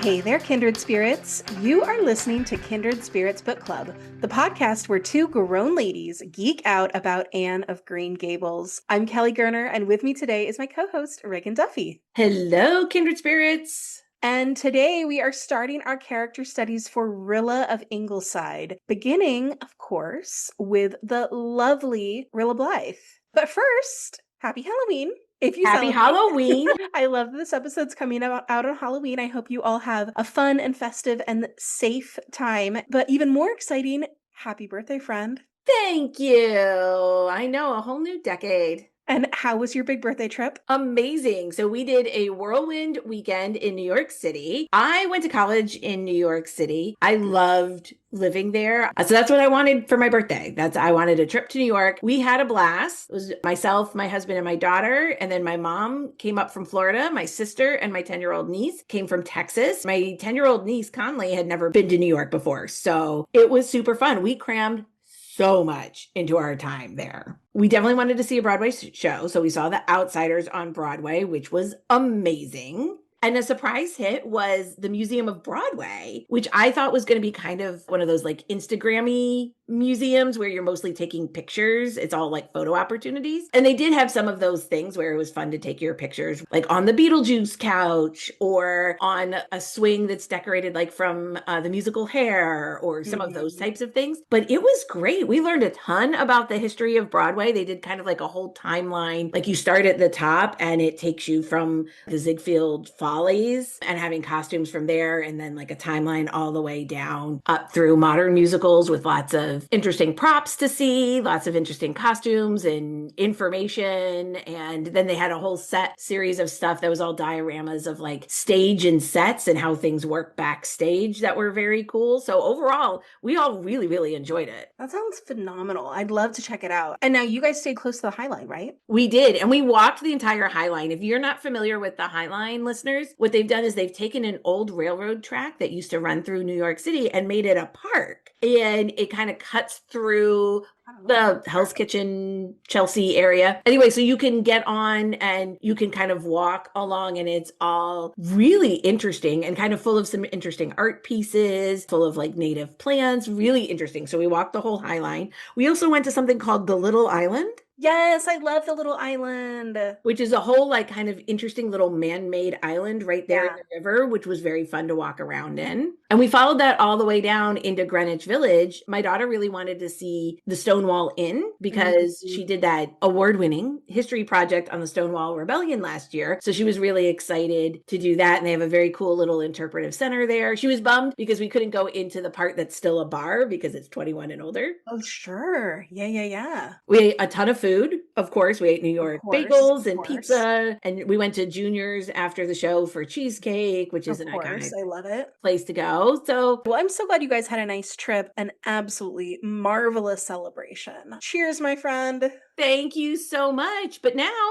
Hey there, Kindred Spirits. You are listening to Kindred Spirits Book Club, the podcast where two grown ladies geek out about Anne of Green Gables. I'm Kelly Gerner, and with me today is my co-host, Reagan Duffy. Hello, Kindred Spirits. And today we are starting our character studies for Rilla of Ingleside, beginning, of course, with the lovely Rilla Blythe. But first, happy Halloween. If you Happy celebrate. Halloween. I love this episode's coming out on Halloween. I hope you all have a fun and festive and safe time. But even more exciting, happy birthday, friend. Thank you. I know, a whole new decade. And how was your big birthday trip? Amazing. So we did a whirlwind weekend in New York City. I went to college in New York City. I loved living there. So that's what I wanted for my birthday. I wanted a trip to New York. We had a blast. It was myself, my husband, and my daughter. And then my mom came up from Florida. My sister and my 10-year-old niece came from Texas. My 10-year-old niece, Conley, had never been to New York before. So it was super fun. We crammed so much into our time there. We definitely wanted to see a Broadway show. So we saw The Outsiders on Broadway, which was amazing. And a surprise hit was the Museum of Broadway, which I thought was going to be kind of one of those like Instagram-y museums where you're mostly taking pictures. It's all like photo opportunities. And they did have some of those things where it was fun to take your pictures, like on the Beetlejuice couch or on a swing that's decorated like from the musical Hair or some of those types of things. But it was great. We learned a ton about the history of Broadway. They did kind of like a whole timeline. Like you start at the top and it takes you from the Ziegfeld Follies and having costumes from there, and then like a timeline all the way down up through modern musicals with lots of interesting props to see, lots of interesting costumes and information. And then they had a whole set series of stuff that was all dioramas of like stage and sets and how things work backstage that were very cool. So overall, we all really, really enjoyed it. That sounds phenomenal. I'd love to check it out. And now you guys stayed close to the High Line, right? We did. And we walked the entire High Line. If you're not familiar with the High Line, listeners, what they've done is they've taken an old railroad track that used to run through New York City and made it a park. And it kind of cuts through the Hell's Kitchen, Chelsea area. Anyway, so you can get on and you can kind of walk along, and it's all really interesting and kind of full of some interesting art pieces, full of like native plants, really interesting. So we walked the whole High Line. We also went to something called the Little Island. Yes, I love the Little Island. Which is a whole like kind of interesting little man-made island right there in the river, which was very fun to walk around in. And we followed that all the way down into Greenwich Village. My daughter really wanted to see the Stonewall Inn because she did that award-winning history project on the Stonewall Rebellion last year. So she was really excited to do that. And they have a very cool little interpretive center there. She was bummed because we couldn't go into the part that's still a bar because it's 21 and older. Oh, sure. Yeah. We ate a ton of food. Of course, we ate New York bagels and pizza. And we went to Junior's after the show for cheesecake, which is an iconic I love it. place to go. So, well, I'm so glad you guys had a nice trip, an absolutely marvelous celebration. Cheers, my friend. Thank you so much. But now,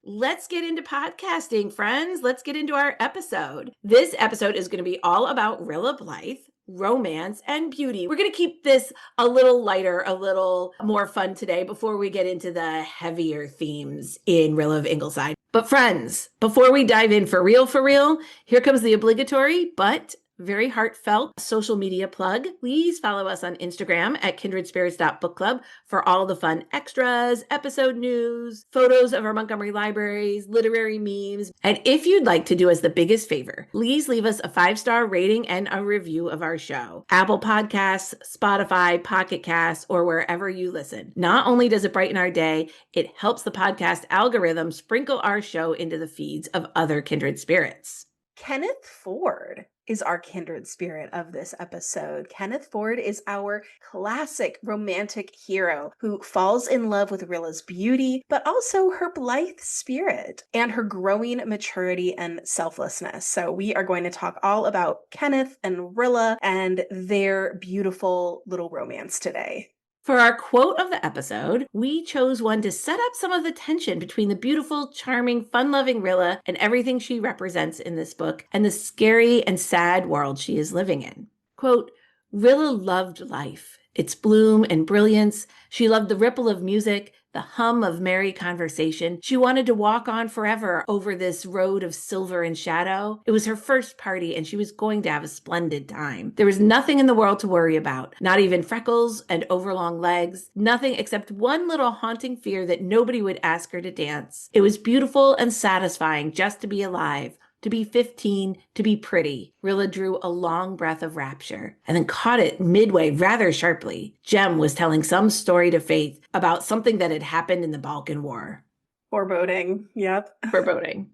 let's get into podcasting, friends. Let's get into our episode. This episode is going to be all about Rilla Blythe, romance, and beauty. We're going to keep this a little lighter, a little more fun today before we get into the heavier themes in Rilla of Ingleside. But friends, before we dive in for real, here comes the obligatory but very heartfelt social media plug. Please follow us on Instagram at kindredspirits.bookclub for all the fun extras, episode news, photos of our Montgomery libraries, literary memes. And if you'd like to do us the biggest favor, please leave us a 5-star rating and a review of our show. Apple Podcasts, Spotify, Pocket Casts, or wherever you listen. Not only does it brighten our day, it helps the podcast algorithm sprinkle our show into the feeds of other kindred spirits. Kenneth Ford is our kindred spirit of this episode. Kenneth Ford is our classic romantic hero who falls in love with Rilla's beauty, but also her blithe spirit and her growing maturity and selflessness. So we are going to talk all about Kenneth and Rilla and their beautiful little romance today. For our quote of the episode, we chose one to set up some of the tension between the beautiful, charming, fun-loving Rilla and everything she represents in this book and the scary and sad world she is living in. Quote, Rilla loved life, its bloom and brilliance. She loved the ripple of music, the hum of merry conversation. She wanted to walk on forever over this road of silver and shadow. It was her first party, and she was going to have a splendid time. There was nothing in the world to worry about, not even freckles and overlong legs, nothing except one little haunting fear that nobody would ask her to dance. It was beautiful and satisfying just to be alive, to be 15, to be pretty. Rilla drew a long breath of rapture and then caught it midway rather sharply. Jem was telling some story to Faith about something that had happened in the Balkan War. Foreboding. Yep. Foreboding.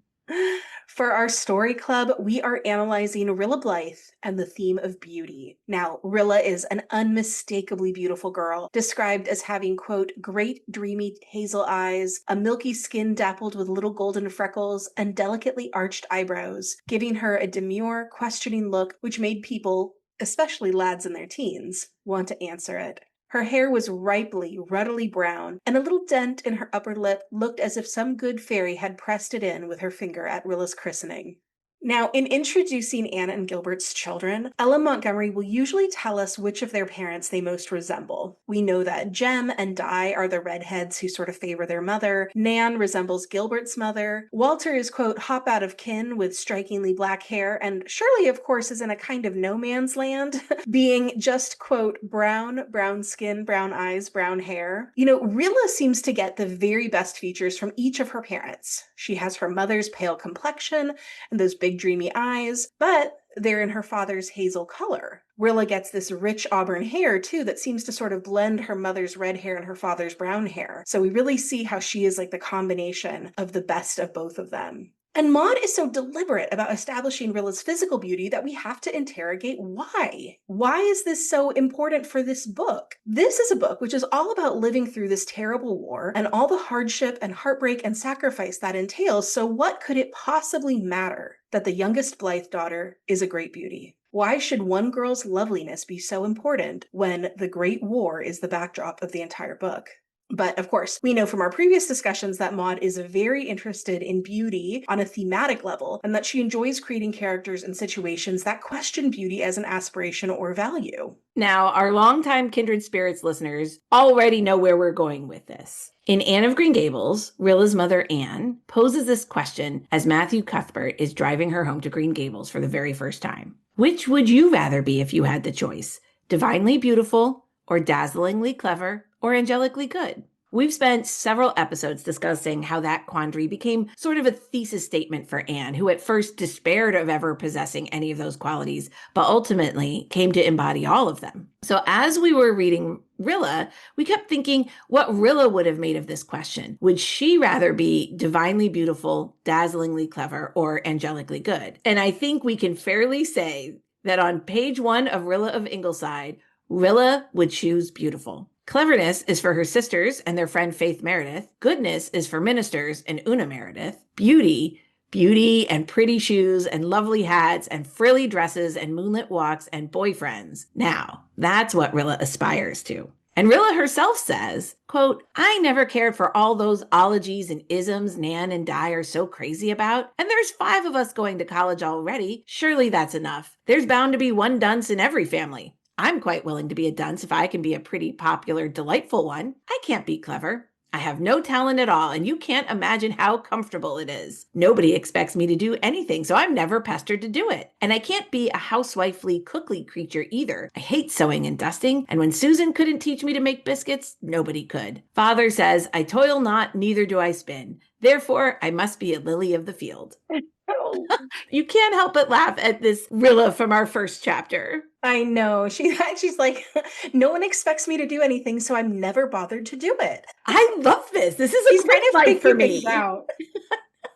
For our story club, we are analyzing Rilla Blythe and the theme of beauty. Now, Rilla is an unmistakably beautiful girl, described as having, quote, great dreamy hazel eyes, a milky skin dappled with little golden freckles, and delicately arched eyebrows, giving her a demure, questioning look which made people, especially lads in their teens, want to answer it. Her hair was ripely, ruddily brown, and a little dent in her upper lip looked as if some good fairy had pressed it in with her finger at Rilla's christening. Now, in introducing Anne and Gilbert's children, Ella Montgomery will usually tell us which of their parents they most resemble. We know that Jem and Di are the redheads who sort of favor their mother. Nan resembles Gilbert's mother. Walter is, quote, hop out of kin with strikingly black hair, and Shirley, of course, is in a kind of no man's land, being just, quote, brown skin, brown eyes, brown hair. You know, Rilla seems to get the very best features from each of her parents. She has her mother's pale complexion and those big dreamy eyes, but they're in her father's hazel color. Rilla gets this rich auburn hair, too, that seems to sort of blend her mother's red hair and her father's brown hair. So we really see how she is like the combination of the best of both of them. And Maud is so deliberate about establishing Rilla's physical beauty that we have to interrogate why. Why is this so important for this book? This is a book which is all about living through this terrible war and all the hardship and heartbreak and sacrifice that entails, so what could it possibly matter that the youngest Blythe daughter is a great beauty? Why should one girl's loveliness be so important when the Great War is the backdrop of the entire book? But of course, we know from our previous discussions that Maud is very interested in beauty on a thematic level, and that she enjoys creating characters and situations that question beauty as an aspiration or value. Now, our longtime Kindred Spirits listeners already know where we're going with this. In Anne of Green Gables, Rilla's mother, Anne, poses this question as Matthew Cuthbert is driving her home to Green Gables for the very first time. Which would you rather be if you had the choice? Divinely beautiful, or dazzlingly clever, or angelically good? We've spent several episodes discussing how that quandary became sort of a thesis statement for Anne, who at first despaired of ever possessing any of those qualities, but ultimately came to embody all of them. So as we were reading Rilla, we kept thinking what Rilla would have made of this question. Would she rather be divinely beautiful, dazzlingly clever, or angelically good? And I think we can fairly say that on page 1 of Rilla of Ingleside, Rilla would choose beautiful. Cleverness is for her sisters and their friend Faith Meredith. Goodness is for ministers and Una Meredith. Beauty and pretty shoes and lovely hats and frilly dresses and moonlit walks and boyfriends. Now, that's what Rilla aspires to. And Rilla herself says, quote, I never cared for all those ologies and isms Nan and Di are so crazy about. And there's 5 of us going to college already. Surely that's enough. There's bound to be one dunce in every family. I'm quite willing to be a dunce if I can be a pretty popular, delightful one. I can't be clever. I have no talent at all, and you can't imagine how comfortable it is. Nobody expects me to do anything, so I'm never pestered to do it. And I can't be a housewifely, cookly creature either. I hate sewing and dusting, and when Susan couldn't teach me to make biscuits, nobody could. Father says, I toil not, neither do I spin. Therefore, I must be a lily of the field. You can't help but laugh at this Rilla from our first chapter. I know. She's like, no one expects me to do anything, so I'm never bothered to do it. I love this. This is a great life for me.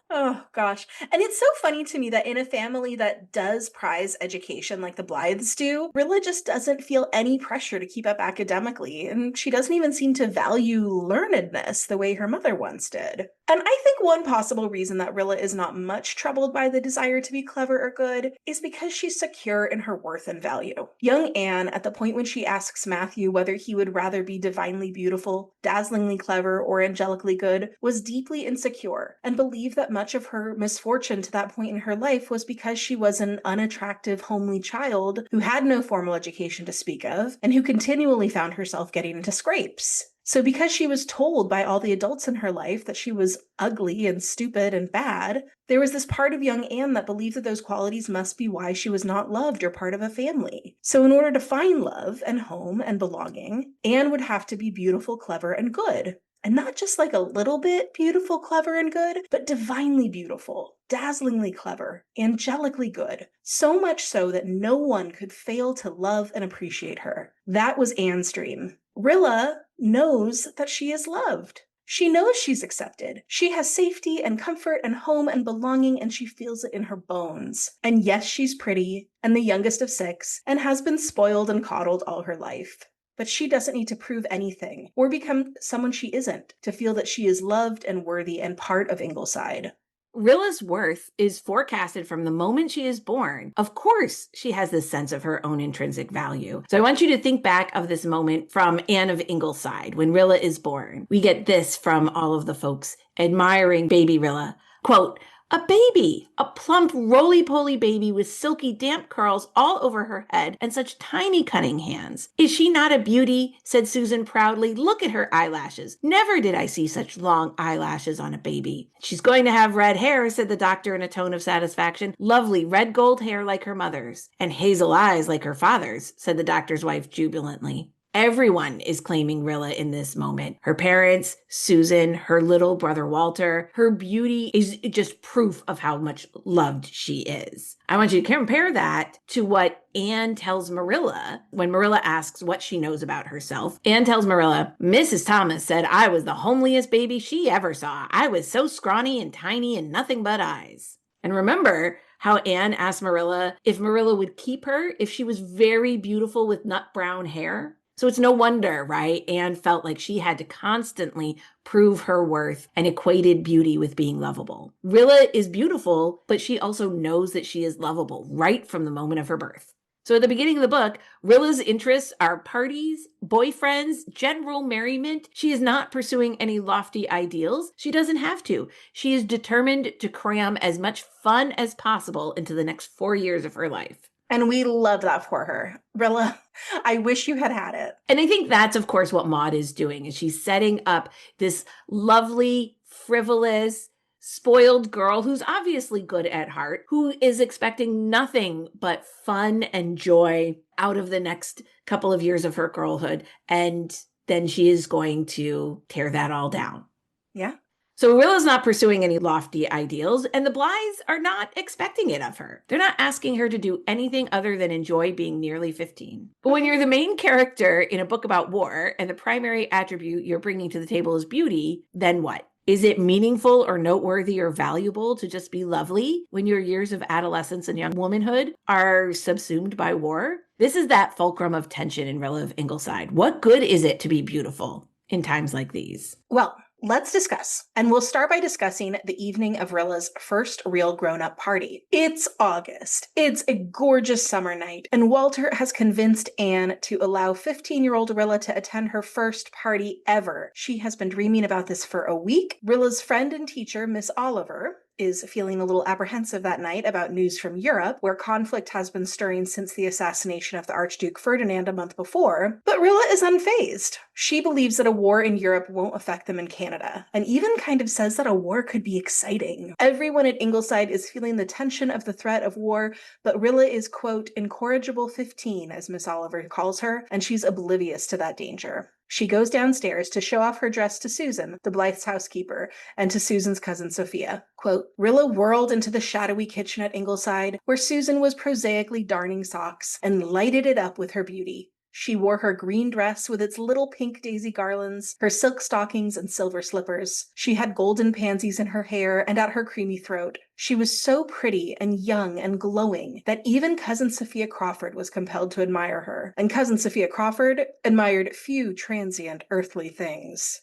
Oh, gosh. And it's so funny to me that in a family that does prize education like the Blythes do, Rilla just doesn't feel any pressure to keep up academically, and she doesn't even seem to value learnedness the way her mother once did. And I think one possible reason that Rilla is not much troubled by the desire to be clever or good is because she's secure in her worth and value. Young Anne, at the point when she asks Matthew whether he would rather be divinely beautiful, dazzlingly clever, or angelically good, was deeply insecure and believed that much of her misfortune to that point in her life was because she was an unattractive, homely child who had no formal education to speak of and who continually found herself getting into scrapes. So, because she was told by all the adults in her life that she was ugly and stupid and bad, there was this part of young Anne that believed that those qualities must be why she was not loved or part of a family. So, in order to find love and home and belonging, Anne would have to be beautiful, clever, and good. And not just like a little bit beautiful, clever, and good, but divinely beautiful, dazzlingly clever, angelically good. So much so that no one could fail to love and appreciate her. That was Anne's dream. Rilla knows that she is loved. She knows she's accepted. She has safety and comfort and home and belonging, and she feels it in her bones. And yes, she's pretty and the youngest of 6 and has been spoiled and coddled all her life. But she doesn't need to prove anything or become someone she isn't to feel that she is loved and worthy and part of Ingleside. Rilla's worth is forecasted from the moment she is born. Of course, she has this sense of her own intrinsic value. So I want you to think back of this moment from Anne of Ingleside when Rilla is born. We get this from all of the folks admiring baby Rilla. Quote, a baby, a plump, roly-poly baby with silky, damp curls all over her head and such tiny, cunning hands. Is she not a beauty? Said Susan proudly. Look at her eyelashes. Never did I see such long eyelashes on a baby. She's going to have red hair, said the doctor in a tone of satisfaction. Lovely red gold hair like her mother's. And hazel eyes like her father's, said the doctor's wife jubilantly. Everyone is claiming Rilla in this moment. Her parents, Susan, her little brother Walter. Her beauty is just proof of how much loved she is. I want you to compare that to what Anne tells Marilla when Marilla asks what she knows about herself. Anne tells Marilla, Mrs. Thomas said I was the homeliest baby she ever saw. I was so scrawny and tiny and nothing but eyes. And remember how Anne asked Marilla if Marilla would keep her if she was very beautiful with nut brown hair. So it's no wonder, right? Anne felt like she had to constantly prove her worth and equated beauty with being lovable. Rilla is beautiful, but she also knows that she is lovable right from the moment of her birth. So at the beginning of the book, Rilla's interests are parties, boyfriends, general merriment. She is not pursuing any lofty ideals. She doesn't have to. She is determined to cram as much fun as possible into the next 4 years of her life. And we love that for her. Rilla, I wish you had it. And I think that's, of course, what Maud is doing, is she's setting up this lovely, frivolous, spoiled girl who's obviously good at heart, who is expecting nothing but fun and joy out of the next couple of years of her girlhood. And then she is going to tear that all down. Yeah. So Rilla's not pursuing any lofty ideals, and the Blythes are not expecting it of her. They're not asking her to do anything other than enjoy being nearly 15. But when you're the main character in a book about war, and the primary attribute you're bringing to the table is beauty, then what? Is it meaningful or noteworthy or valuable to just be lovely when your years of adolescence and young womanhood are subsumed by war? This is that fulcrum of tension in Rilla of Ingleside. What good is it to be beautiful in times like these? Well, let's discuss. And we'll start by discussing the evening of Rilla's first real grown-up party. It's August. It's a gorgeous summer night, and Walter has convinced Anne to allow 15-year-old Rilla to attend her first party ever. She has been dreaming about this for a week. Rilla's friend and teacher, Miss Oliver, is feeling a little apprehensive that night about news from Europe, where conflict has been stirring since the assassination of the Archduke Ferdinand a month before. But Rilla is unfazed. She believes that a war in Europe won't affect them in Canada, and even kind of says that a war could be exciting. Everyone at Ingleside is feeling the tension of the threat of war, but Rilla is, quote, incorrigible 15, as Miss Oliver calls her, and she's oblivious to that danger. She goes downstairs to show off her dress to Susan, the Blythe's housekeeper, and to Susan's cousin Sophia. Quote, Rilla whirled into the shadowy kitchen at Ingleside, where Susan was prosaically darning socks, and lighted it up with her beauty. She wore her green dress with its little pink daisy garlands, her silk stockings and silver slippers. She had golden pansies in her hair and at her creamy throat. She was so pretty and young and glowing that even Cousin Sophia Crawford was compelled to admire her, and Cousin Sophia Crawford admired few transient earthly things.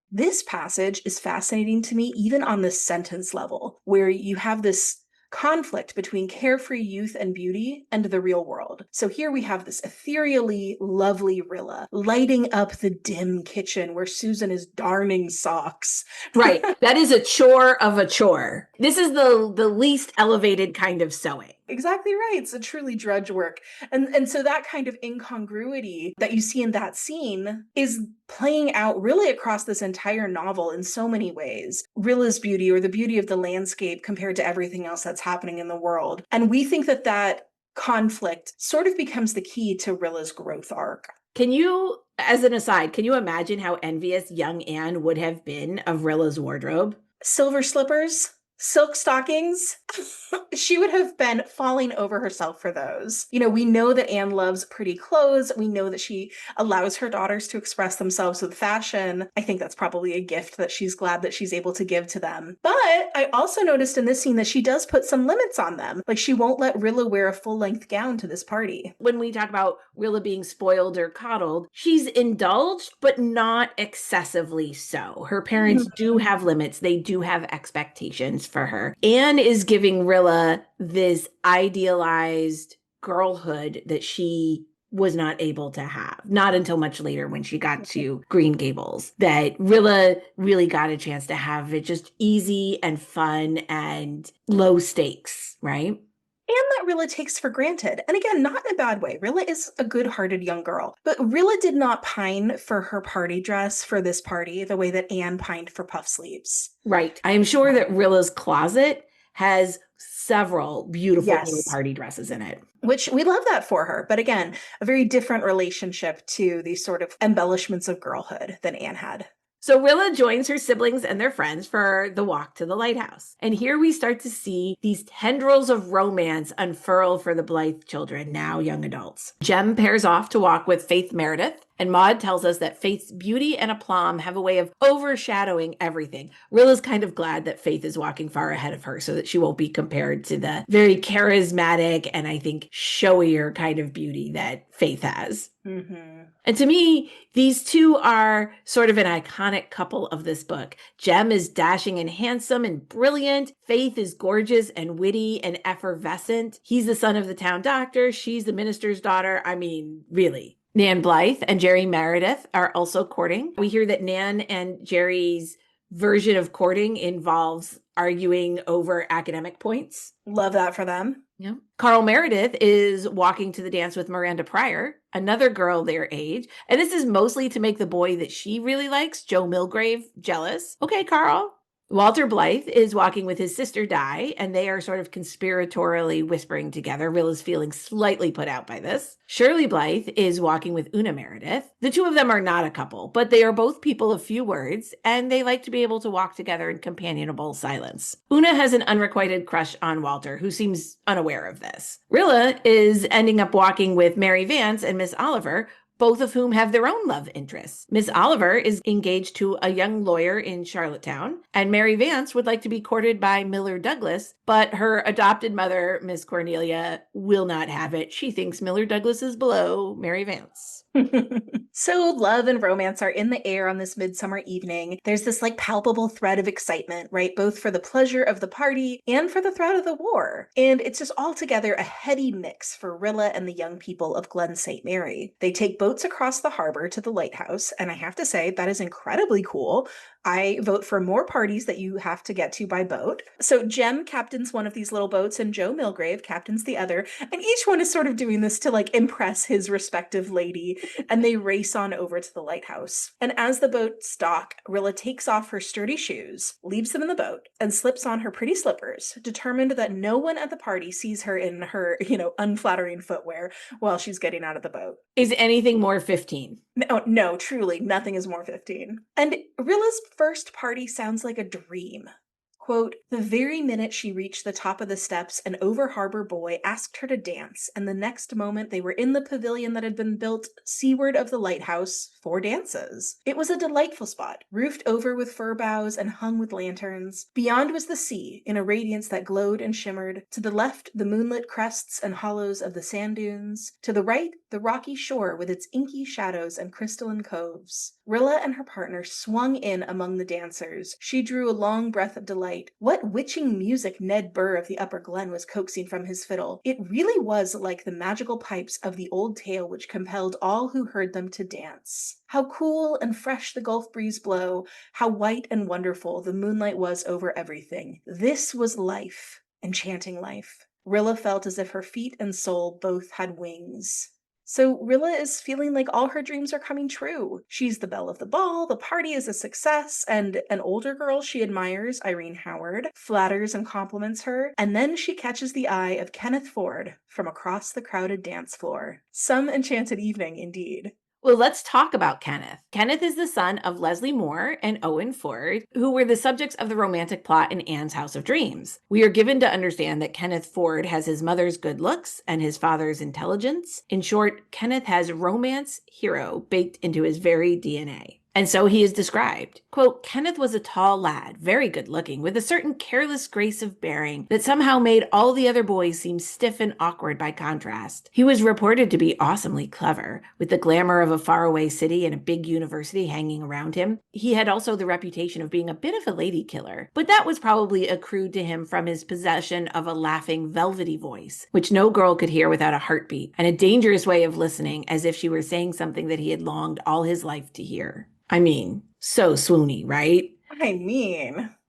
This passage is fascinating to me even on the sentence level, where you have this conflict between carefree youth and beauty and the real world. So here we have this ethereally lovely Rilla lighting up the dim kitchen where Susan is darning socks. Right. That is a chore of a chore. This is the least elevated kind of sewing. Exactly right. It's a truly drudge work. And so that kind of incongruity that you see in that scene is playing out really across this entire novel in so many ways. Rilla's beauty, or the beauty of the landscape compared to everything else that's happening in the world. And we think that that conflict sort of becomes the key to Rilla's growth arc. Can you, as an aside, can you imagine how envious young Anne would have been of Rilla's wardrobe? Silver slippers, silk stockings. She would have been falling over herself for those. You know, we know that Anne loves pretty clothes. We know that she allows her daughters to express themselves with fashion. I think that's probably a gift that she's glad that she's able to give to them. But I also noticed in this scene that she does put some limits on them. Like, she won't let Rilla wear a full-length gown to this party. When we talk about Rilla being spoiled or coddled, she's indulged, but not excessively so. Her parents do have limits. They do have expectations for her. Anne is giving Rilla this idealized girlhood that she was not able to have. Not until much later when she got to Green Gables that Rilla really got a chance to have it just easy and fun and low stakes, right? And that Rilla takes for granted. And again, not in a bad way. Rilla is a good-hearted young girl. But Rilla did not pine for her party dress for this party the way that Anne pined for puff sleeves. Right. I am sure that Rilla's closet has several beautiful little Yes. party dresses in it. Which we love that for her. But again, a very different relationship to these sort of embellishments of girlhood than Anne had. So Rilla joins her siblings and their friends for the walk to the lighthouse. And here we start to see these tendrils of romance unfurl for the Blythe children, now young adults. Jem pairs off to walk with Faith Meredith, and Maud tells us that Faith's beauty and aplomb have a way of overshadowing everything. Rilla's kind of glad that Faith is walking far ahead of her so that she won't be compared to the very charismatic and I think showier kind of beauty that Faith has. Mm-hmm. And to me, these two are sort of an iconic couple of this book. Jem is dashing and handsome and brilliant. Faith is gorgeous and witty and effervescent. He's the son of the town doctor. She's the minister's daughter. I mean, really. Nan Blythe and Jerry Meredith are also courting. We hear that Nan and Jerry's version of courting involves arguing over academic points. Love that for them. Yeah. Carl Meredith is walking to the dance with Miranda Pryor, another girl their age. And this is mostly to make the boy that she really likes, Joe Milgrave, jealous. Okay, Carl. Walter Blythe is walking with his sister Di, and they are sort of conspiratorially whispering together. Rilla's feeling slightly put out by this. Shirley Blythe is walking with Una Meredith. The two of them are not a couple, but they are both people of few words, and they like to be able to walk together in companionable silence. Una has an unrequited crush on Walter, who seems unaware of this. Rilla is ending up walking with Mary Vance and Miss Oliver, both of whom have their own love interests. Miss Oliver is engaged to a young lawyer in Charlottetown, and Mary Vance would like to be courted by Miller Douglas, but her adopted mother, Miss Cornelia, will not have it. She thinks Miller Douglas is below Mary Vance. So love and romance are in the air on this midsummer evening. There's this like palpable thread of excitement, right? Both for the pleasure of the party and for the threat of the war. And it's just altogether a heady mix for Rilla and the young people of Glen St. Mary. They take boats across the harbor to the lighthouse, and I have to say that is incredibly cool. I vote for more parties that you have to get to by boat. So Jem captains one of these little boats and Joe Milgrave captains the other, and each one is sort of doing this to like impress his respective lady, and they race on over to the lighthouse. And as the boats dock, Rilla takes off her sturdy shoes, leaves them in the boat, and slips on her pretty slippers, determined that no one at the party sees her in her, unflattering footwear while she's getting out of the boat. Is anything more 15? No, truly, nothing is more 15. And Rilla's first party sounds like a dream. Quote, the very minute she reached the top of the steps, an over-harbor boy asked her to dance, and the next moment they were in the pavilion that had been built seaward of the lighthouse for dances. It was a delightful spot, roofed over with fir boughs and hung with lanterns. Beyond was the sea, in a radiance that glowed and shimmered. To the left, the moonlit crests and hollows of the sand dunes. To the right, the rocky shore with its inky shadows and crystalline coves. Rilla and her partner swung in among the dancers. She drew a long breath of delight moonlight. What witching music Ned Burr of the Upper Glen was coaxing from his fiddle. It really was like the magical pipes of the old tale which compelled all who heard them to dance. How cool and fresh the Gulf breeze blow, how white and wonderful the moonlight was over everything. This was life, enchanting life. Rilla felt as if her feet and soul both had wings. So Rilla is feeling like all her dreams are coming true. She's the belle of the ball, the party is a success, and an older girl she admires, Irene Howard, flatters and compliments her, and then she catches the eye of Kenneth Ford from across the crowded dance floor. Some enchanted evening indeed. Well, let's talk about Kenneth. Kenneth is the son of Leslie Moore and Owen Ford, who were the subjects of the romantic plot in Anne's House of Dreams. We are given to understand that Kenneth Ford has his mother's good looks and his father's intelligence. In short, Kenneth has romance hero baked into his very DNA. And so he is described. Quote, Kenneth was a tall lad, very good looking, with a certain careless grace of bearing that somehow made all the other boys seem stiff and awkward by contrast. He was reported to be awesomely clever, with the glamour of a faraway city and a big university hanging around him. He had also the reputation of being a bit of a lady killer, but that was probably accrued to him from his possession of a laughing, velvety voice, which no girl could hear without a heartbeat, and a dangerous way of listening as if she were saying something that he had longed all his life to hear. I mean, so swoony, right? Do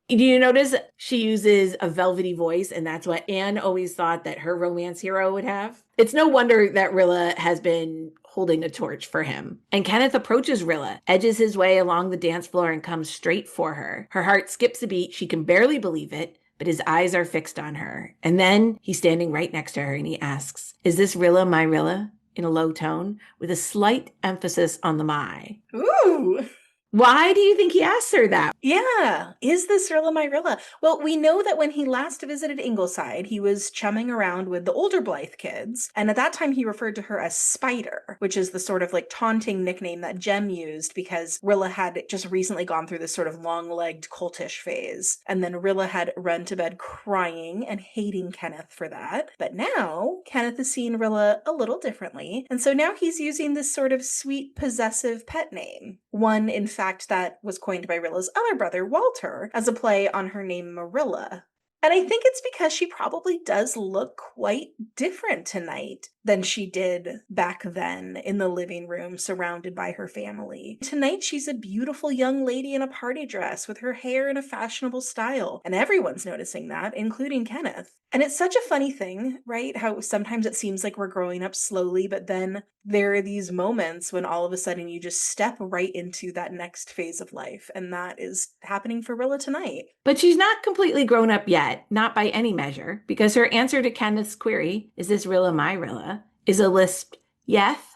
you notice she uses a velvety voice, and that's what Anne always thought that her romance hero would have? It's no wonder that Rilla has been holding a torch for him. And Kenneth approaches Rilla, edges his way along the dance floor, and comes straight for her. Her heart skips a beat. She can barely believe it, but his eyes are fixed on her. And then he's standing right next to her, and he asks, "Is this Rilla, my Rilla?" in a low tone, with a slight emphasis on the my. Ooh! Why do you think he asked her that? Yeah, is this Rilla my Rilla? Well, we know that when he last visited Ingleside, he was chumming around with the older Blythe kids, and at that time he referred to her as Spider, which is the sort of like taunting nickname that Jem used because Rilla had just recently gone through this sort of long-legged cultish phase, and then Rilla had run to bed crying and hating Kenneth for that. But now, Kenneth is seeing Rilla a little differently, and so now he's using this sort of sweet, possessive pet name. One, in fact, that was coined by Rilla's other brother, Walter, as a play on her name Marilla. And I think it's because she probably does look quite different tonight than she did back then in the living room surrounded by her family. Tonight, she's a beautiful young lady in a party dress with her hair in a fashionable style, and everyone's noticing that, including Kenneth. And it's such a funny thing, right? How sometimes it seems like we're growing up slowly, but then there are these moments when all of a sudden you just step right into that next phase of life. And that is happening for Rilla tonight. But she's not completely grown up yet, not by any measure, because her answer to Kenneth's query, "Is this Rilla my Rilla?" is a lisped, "Yeth."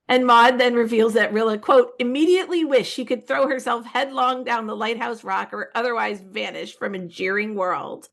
And Maud then reveals that Rilla, quote, immediately wished she could throw herself headlong down the lighthouse rock or otherwise vanish from a jeering world.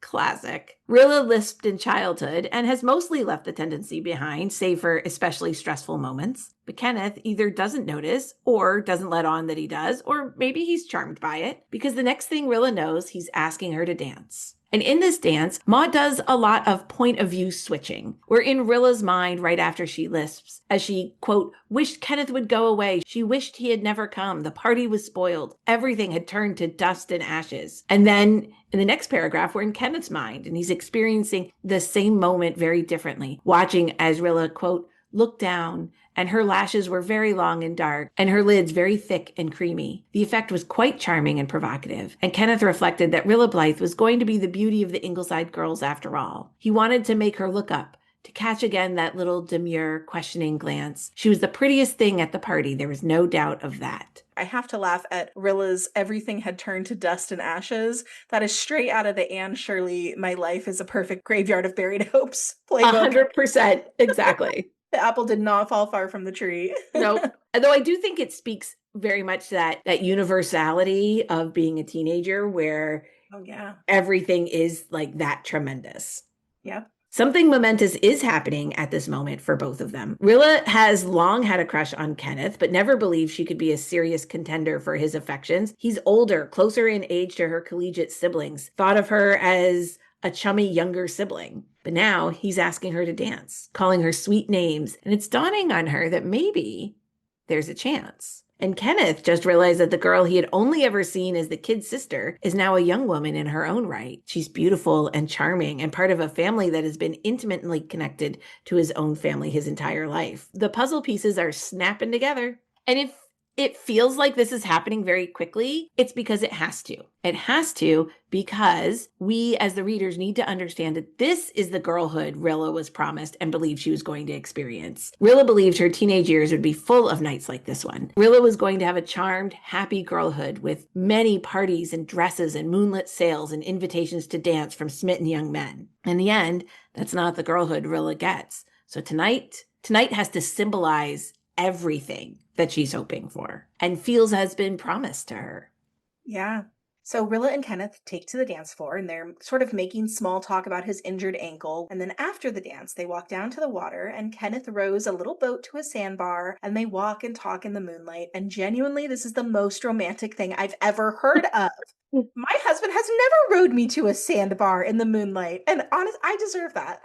Classic. Rilla lisped in childhood and has mostly left the tendency behind, save for especially stressful moments. But Kenneth either doesn't notice or doesn't let on that he does, or maybe he's charmed by it, because the next thing Rilla knows, he's asking her to dance. And in this dance, Maud does a lot of point of view switching. We're in Rilla's mind right after she lisps, as she, quote, wished Kenneth would go away. She wished he had never come. The party was spoiled. Everything had turned to dust and ashes. And then in the next paragraph, we're in Kenneth's mind, and he's experiencing the same moment very differently, watching as Rilla, quote, looked down, and her lashes were very long and dark, and her lids very thick and creamy. The effect was quite charming and provocative, and Kenneth reflected that Rilla Blythe was going to be the beauty of the Ingleside girls after all. He wanted to make her look up, to catch again that little demure, questioning glance. She was the prettiest thing at the party, there was no doubt of that. I have to laugh at Rilla's "everything had turned to dust and ashes." That is straight out of the Anne Shirley "My Life is a Perfect Graveyard of Buried Hopes" playbook. 100%, exactly. The apple did not fall far from the tree. Nope. Although I do think it speaks very much to that universality of being a teenager where everything is like that tremendous. Yeah. Something momentous is happening at this moment for both of them. Rilla has long had a crush on Kenneth, but never believed she could be a serious contender for his affections. He's older, closer in age to her collegiate siblings, thought of her as a chummy younger sibling. But now he's asking her to dance, calling her sweet names, and it's dawning on her that maybe there's a chance. And Kenneth just realized that the girl he had only ever seen as the kid's sister is now a young woman in her own right. She's beautiful and charming and part of a family that has been intimately connected to his own family his entire life. The puzzle pieces are snapping together. And if it feels like this is happening very quickly, it's because it has to. It has to because we, as the readers, need to understand that this is the girlhood Rilla was promised and believed she was going to experience. Rilla believed her teenage years would be full of nights like this one. Rilla was going to have a charmed, happy girlhood with many parties and dresses and moonlit sails and invitations to dance from smitten young men. In the end, that's not the girlhood Rilla gets. So tonight has to symbolize everything that she's hoping for and feels has been promised to her. Yeah. So Rilla and Kenneth take to the dance floor and they're sort of making small talk about his injured ankle. And then after the dance, they walk down to the water and Kenneth rows a little boat to a sandbar and they walk and talk in the moonlight. And genuinely, this is the most romantic thing I've ever heard of. My husband has never rowed me to a sandbar in the moonlight. And honest, I deserve that.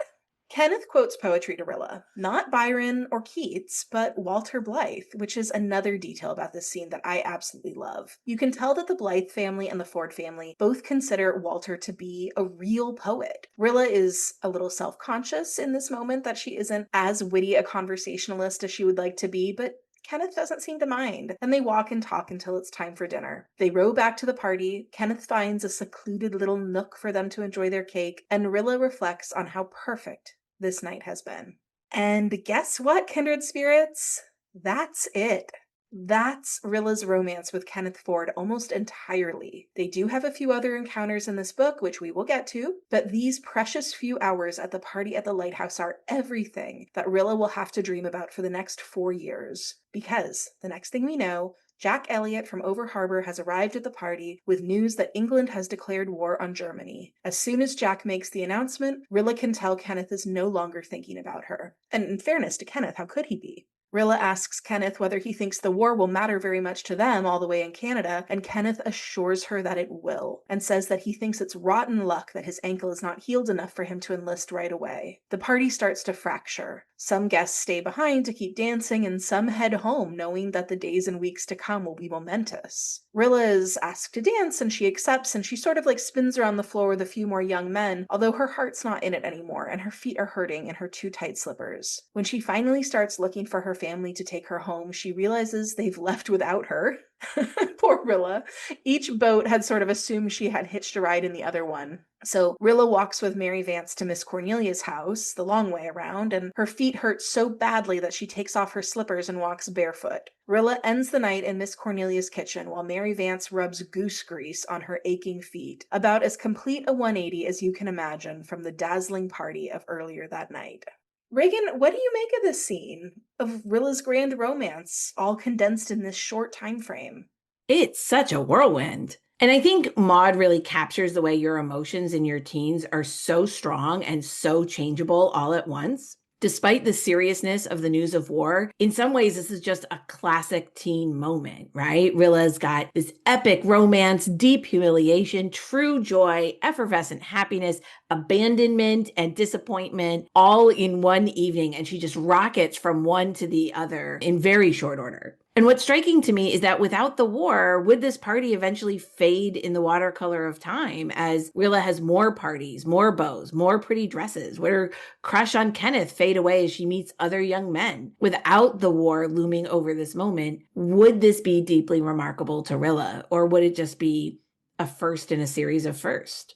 Kenneth quotes poetry to Rilla, not Byron or Keats, but Walter Blythe, which is another detail about this scene that I absolutely love. You can tell that the Blythe family and the Ford family both consider Walter to be a real poet. Rilla is a little self-conscious in this moment that she isn't as witty a conversationalist as she would like to be, but Kenneth doesn't seem to mind, and they walk and talk until it's time for dinner. They row back to the party, Kenneth finds a secluded little nook for them to enjoy their cake, and Rilla reflects on how perfect this night has been. And guess what, kindred spirits? That's it. That's Rilla's romance with Kenneth Ford almost entirely. They do have a few other encounters in this book, which we will get to, but these precious few hours at the party at the lighthouse are everything that Rilla will have to dream about for the next 4 years. Because the next thing we know, Jack Elliott from Over Harbor has arrived at the party with news that England has declared war on Germany. As soon as Jack makes the announcement, Rilla can tell Kenneth is no longer thinking about her. And in fairness to Kenneth, how could he be? Rilla asks Kenneth whether he thinks the war will matter very much to them all the way in Canada, and Kenneth assures her that it will, and says that he thinks it's rotten luck that his ankle is not healed enough for him to enlist right away. The party starts to fracture. Some guests stay behind to keep dancing, and some head home, knowing that the days and weeks to come will be momentous. Rilla is asked to dance, and she accepts, and she sort of like spins around the floor with a few more young men, although her heart's not in it anymore, and her feet are hurting in her too tight slippers. When she finally starts looking for her family to take her home, she realizes they've left without her. Poor Rilla. Each boat had sort of assumed she had hitched a ride in the other one. So Rilla walks with Mary Vance to Miss Cornelia's house, the long way around, and her feet hurt so badly that she takes off her slippers and walks barefoot. Rilla ends the night in Miss Cornelia's kitchen while Mary Vance rubs goose grease on her aching feet, about as complete a 180 as you can imagine from the dazzling party of earlier that night. Reagan, what do you make of this scene of Rilla's grand romance, all condensed in this short time frame? It's such a whirlwind. And I think Maud really captures the way your emotions in your teens are so strong and so changeable all at once. Despite the seriousness of the news of war, in some ways, this is just a classic teen moment, right? Rilla's got this epic romance, deep humiliation, true joy, effervescent happiness, abandonment, and disappointment all in one evening. And she just rockets from one to the other in very short order. And what's striking to me is that without the war, would this party eventually fade in the watercolor of time as Rilla has more parties, more beaux, more pretty dresses? Would her crush on Kenneth fade away as she meets other young men? Without the war looming over this moment, would this be deeply remarkable to Rilla, or would it just be a first in a series of firsts?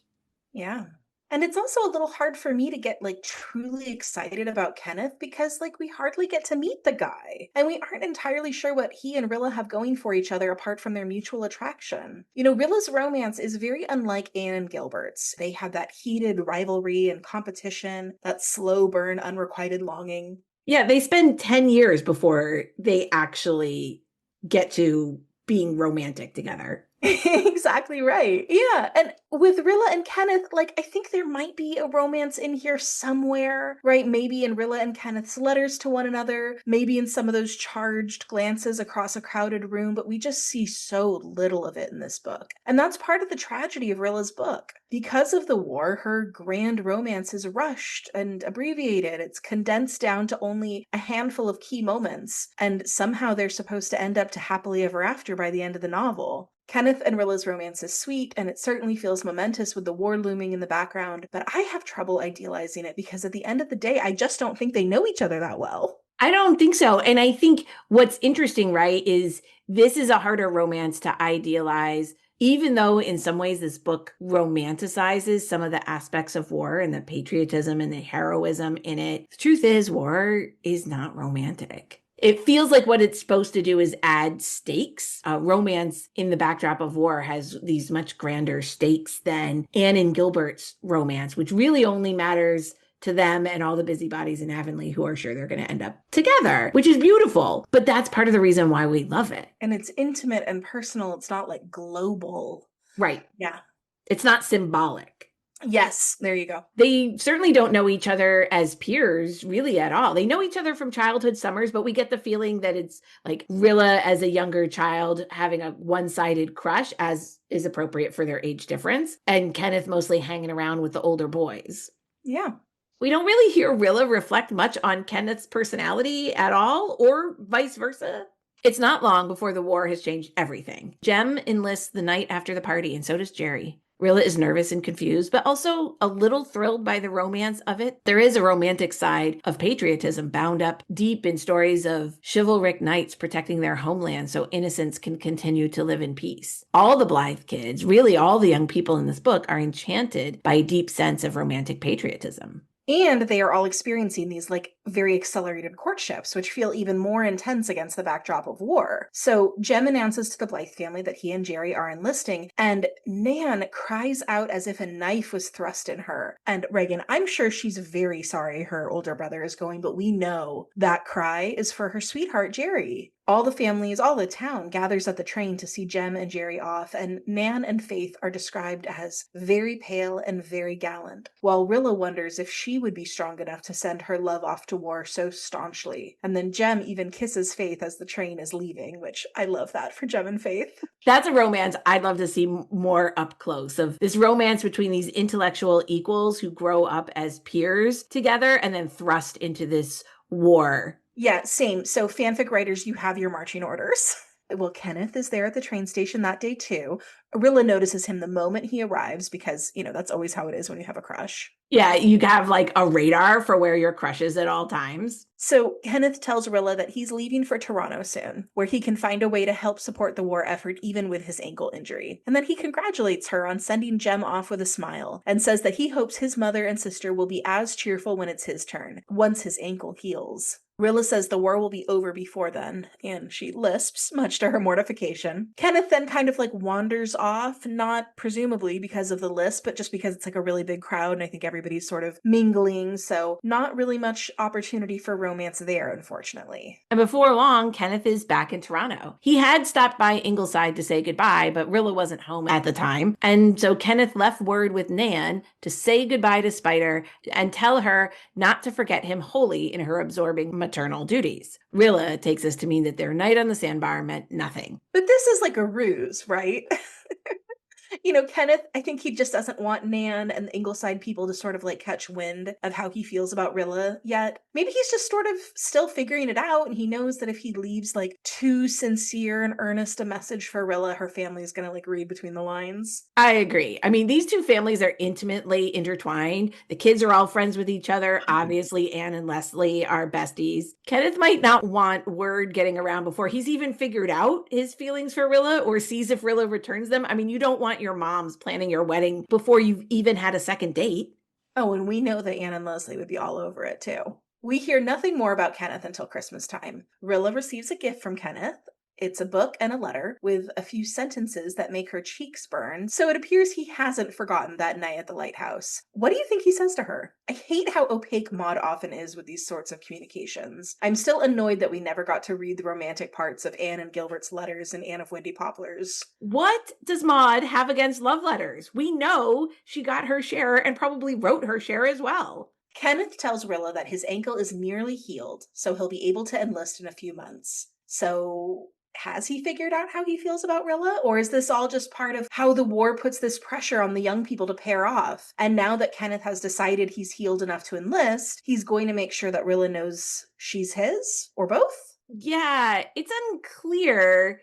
Yeah. And it's also a little hard for me to get like truly excited about Kenneth because like we hardly get to meet the guy. And we aren't entirely sure what he and Rilla have going for each other apart from their mutual attraction. You know, Rilla's romance is very unlike Anne and Gilbert's. They have that heated rivalry and competition, that slow burn, unrequited longing. Yeah, they spend 10 years before they actually get to being romantic together. Exactly right. Yeah. And with Rilla and Kenneth, like, I think there might be a romance in here somewhere, right? Maybe in Rilla and Kenneth's letters to one another, maybe in some of those charged glances across a crowded room, but we just see so little of it in this book. And that's part of the tragedy of Rilla's book. Because of the war, her grand romance is rushed and abbreviated. It's condensed down to only a handful of key moments, and somehow they're supposed to end up to happily ever after by the end of the novel. Kenneth and Rilla's romance is sweet, and it certainly feels momentous with the war looming in the background, but I have trouble idealizing it because at the end of the day, I just don't think they know each other that well. I don't think so. And I think what's interesting, right, is this is a harder romance to idealize, even though in some ways this book romanticizes some of the aspects of war and the patriotism and the heroism in it. The truth is, war is not romantic. It feels like what it's supposed to do is add stakes. Romance in the backdrop of war has these much grander stakes than Anne and Gilbert's romance, which really only matters to them and all the busybodies in Avonlea who are sure they're going to end up together, which is beautiful. But that's part of the reason why we love it. And it's intimate and personal. It's not like global. Right. Yeah. It's not symbolic. Yes, there you go. They certainly don't know each other as peers really at all. They know each other from childhood summers, but we get the feeling that it's like Rilla as a younger child having a one-sided crush, as is appropriate for their age difference, and Kenneth mostly hanging around with the older boys. Yeah. We don't really hear Rilla reflect much on Kenneth's personality at all, or vice versa. It's not long before the war has changed everything. Jem enlists the night after the party, and so does Jerry. Rilla is nervous and confused, but also a little thrilled by the romance of it. There is a romantic side of patriotism bound up deep in stories of chivalric knights protecting their homeland so innocents can continue to live in peace. All the Blythe kids, really all the young people in this book, are enchanted by a deep sense of romantic patriotism. And they are all experiencing these like very accelerated courtships, which feel even more intense against the backdrop of war. So Jem announces to the Blythe family that he and Jerry are enlisting, and Nan cries out as if a knife was thrust in her. And Reagan, I'm sure she's very sorry her older brother is going, but we know that cry is for her sweetheart, Jerry. All the families, all the town gathers at the train to see Jem and Jerry off, and Nan and Faith are described as very pale and very gallant, while Rilla wonders if she would be strong enough to send her love off to war so staunchly. And then Jem even kisses Faith as the train is leaving, which I love that for Jem and Faith. That's a romance I'd love to see more up close, of this romance between these intellectual equals who grow up as peers together and then thrust into this war. Yeah, same. So fanfic writers, you have your marching orders. Well, Kenneth is there at the train station that day too. Rilla notices him the moment he arrives because, that's always how it is when you have a crush. Yeah, you have like a radar for where your crush is at all times. So Kenneth tells Rilla that he's leaving for Toronto soon, where he can find a way to help support the war effort even with his ankle injury. And then he congratulates her on sending Jem off with a smile and says that he hopes his mother and sister will be as cheerful when it's his turn, once his ankle heals. Rilla says the war will be over before then, and she lisps, much to her mortification. Kenneth then kind of like wanders off, not presumably because of the lisp, but just because it's like a really big crowd and I think everybody's sort of mingling, so not really much opportunity for romance there, unfortunately. And before long, Kenneth is back in Toronto. He had stopped by Ingleside to say goodbye, but Rilla wasn't home at the time. And so Kenneth left word with Nan to say goodbye to Spider and tell her not to forget him wholly in her absorbing maternal duties. Rilla takes this to mean that their night on the sandbar meant nothing. But this is like a ruse, right? Kenneth, I think he just doesn't want Nan and the Ingleside people to sort of like catch wind of how he feels about Rilla yet. Maybe he's just sort of still figuring it out, and he knows that if he leaves like too sincere and earnest a message for Rilla, her family's gonna like read between the lines. I agree. I mean, these two families are intimately intertwined. The kids are all friends with each other. Obviously, Anne and Leslie are besties. Kenneth might not want word getting around before he's even figured out his feelings for Rilla or sees if Rilla returns them. I mean, you don't want your mom's planning your wedding before you've even had a second date. Oh, and we know that Anne and Leslie would be all over it too. We hear nothing more about Kenneth until Christmas time. Rilla receives a gift from Kenneth. It's a book and a letter with a few sentences that make her cheeks burn, so it appears he hasn't forgotten that night at the lighthouse. What do you think he says to her? I hate how opaque Maud often is with these sorts of communications. I'm still annoyed that we never got to read the romantic parts of Anne and Gilbert's letters in Anne of Windy Poplars. What does Maud have against love letters? We know she got her share and probably wrote her share as well. Kenneth tells Rilla that his ankle is nearly healed, so he'll be able to enlist in a few months. So, has he figured out how he feels about Rilla? Or is this all just part of how the war puts this pressure on the young people to pair off? And now that Kenneth has decided he's healed enough to enlist, he's going to make sure that Rilla knows she's his? Or both? Yeah, it's unclear.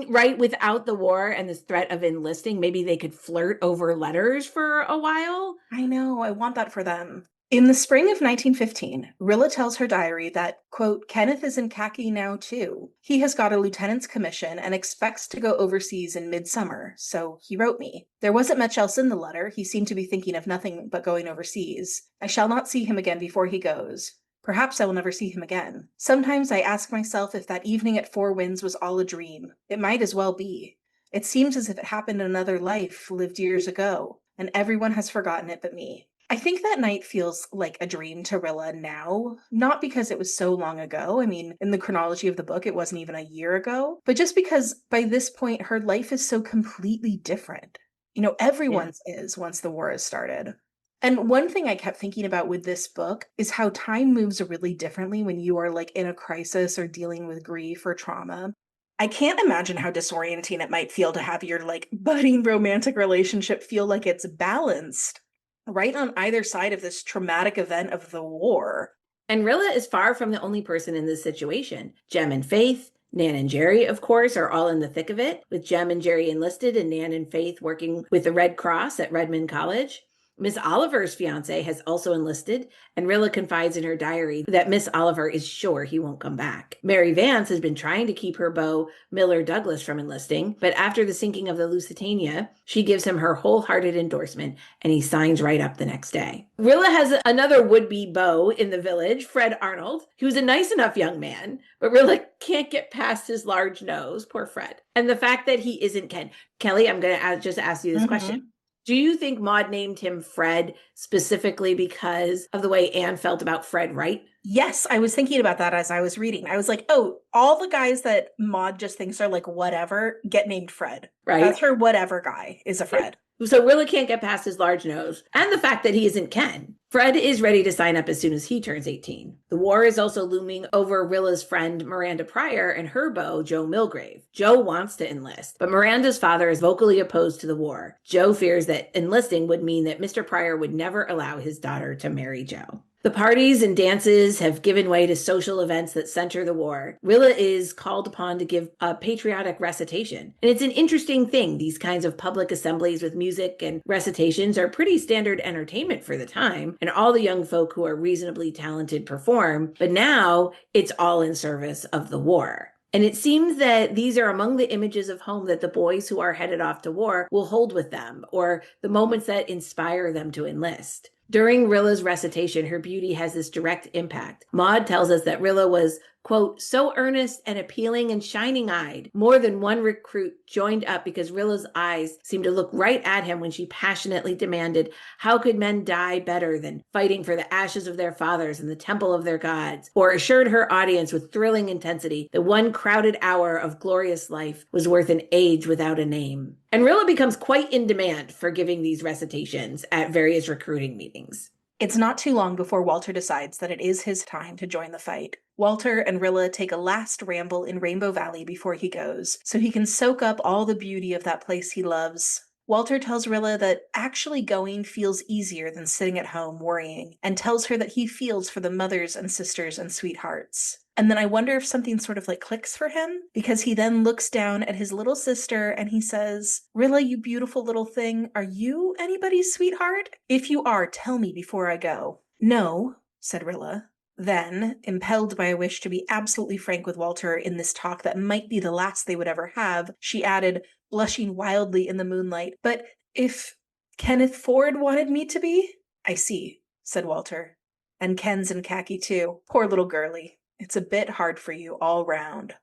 Right, without the war and this threat of enlisting, maybe they could flirt over letters for a while. I know, I want that for them. In the spring of 1915, Rilla tells her diary that, quote, Kenneth is in khaki now too. He has got a lieutenant's commission and expects to go overseas in midsummer, so he wrote me. There wasn't much else in the letter. He seemed to be thinking of nothing but going overseas. I shall not see him again before he goes. Perhaps I will never see him again. Sometimes I ask myself if that evening at Four Winds was all a dream. It might as well be. It seems as if it happened in another life lived years ago, and everyone has forgotten it but me. I think that night feels like a dream to Rilla now, not because it was so long ago. I mean, in the chronology of the book, it wasn't even a year ago, but just because by this point, her life is so completely different. You know, everyone's is once the war has started. And one thing I kept thinking about with this book is how time moves really differently when you are like in a crisis or dealing with grief or trauma. I can't imagine how disorienting it might feel to have your like budding romantic relationship feel like it's balanced right on either side of this traumatic event of the war. And Rilla is far from the only person in this situation. Jem and Faith, Nan and Jerry, of course, are all in the thick of it, with Jem and Jerry enlisted and Nan and Faith working with the Red Cross at Redmond College. Miss Oliver's fiance has also enlisted, and Rilla confides in her diary that Miss Oliver is sure he won't come back. Mary Vance has been trying to keep her beau, Miller Douglas, from enlisting, but after the sinking of the Lusitania, she gives him her wholehearted endorsement, and he signs right up the next day. Rilla has another would-be beau in the village, Fred Arnold, who's a nice enough young man, but Rilla can't get past his large nose, poor Fred. And the fact that he isn't Ken. Kelly, I'm going to just ask you this question. Do you think Maud named him Fred specifically because of the way Anne felt about Fred Wright? Yes, I was thinking about that as I was reading. I was like, oh, all the guys that Maud just thinks are like whatever get named Fred. Right. That's her whatever guy is a Fred. So Rilla can't get past his large nose and the fact that he isn't Ken. Fred is ready to sign up as soon as he turns 18. The war is also looming over Rilla's friend Miranda Pryor and her beau, Joe Milgrave. Joe wants to enlist, but Miranda's father is vocally opposed to the war. Joe fears that enlisting would mean that Mr. Pryor would never allow his daughter to marry Joe. The parties and dances have given way to social events that center the war. Rilla is called upon to give a patriotic recitation. And it's an interesting thing. These kinds of public assemblies with music and recitations are pretty standard entertainment for the time, and all the young folk who are reasonably talented perform. But now it's all in service of the war. And it seems that these are among the images of home that the boys who are headed off to war will hold with them, or the moments that inspire them to enlist. During Rilla's recitation, her beauty has this direct impact. Maud tells us that Rilla was, quote, so earnest and appealing and shining-eyed. More than one recruit joined up because Rilla's eyes seemed to look right at him when she passionately demanded, how could men die better than fighting for the ashes of their fathers and the temple of their gods? Or assured her audience with thrilling intensity that one crowded hour of glorious life was worth an age without a name. And Rilla becomes quite in demand for giving these recitations at various recruiting meetings. It's not too long before Walter decides that it is his time to join the fight. Walter and Rilla take a last ramble in Rainbow Valley before he goes, so he can soak up all the beauty of that place he loves. Walter tells Rilla that actually going feels easier than sitting at home worrying, and tells her that he feels for the mothers and sisters and sweethearts. And then I wonder if something sort of like clicks for him, because he then looks down at his little sister and he says, Rilla, you beautiful little thing, are you anybody's sweetheart? If you are, tell me before I go. No, said Rilla. Then, impelled by a wish to be absolutely frank with Walter in this talk that might be the last they would ever have, she added, blushing wildly in the moonlight, but if Kenneth Ford wanted me to be? I see, said Walter. And Ken's in khaki too. Poor little girlie. It's a bit hard for you all round.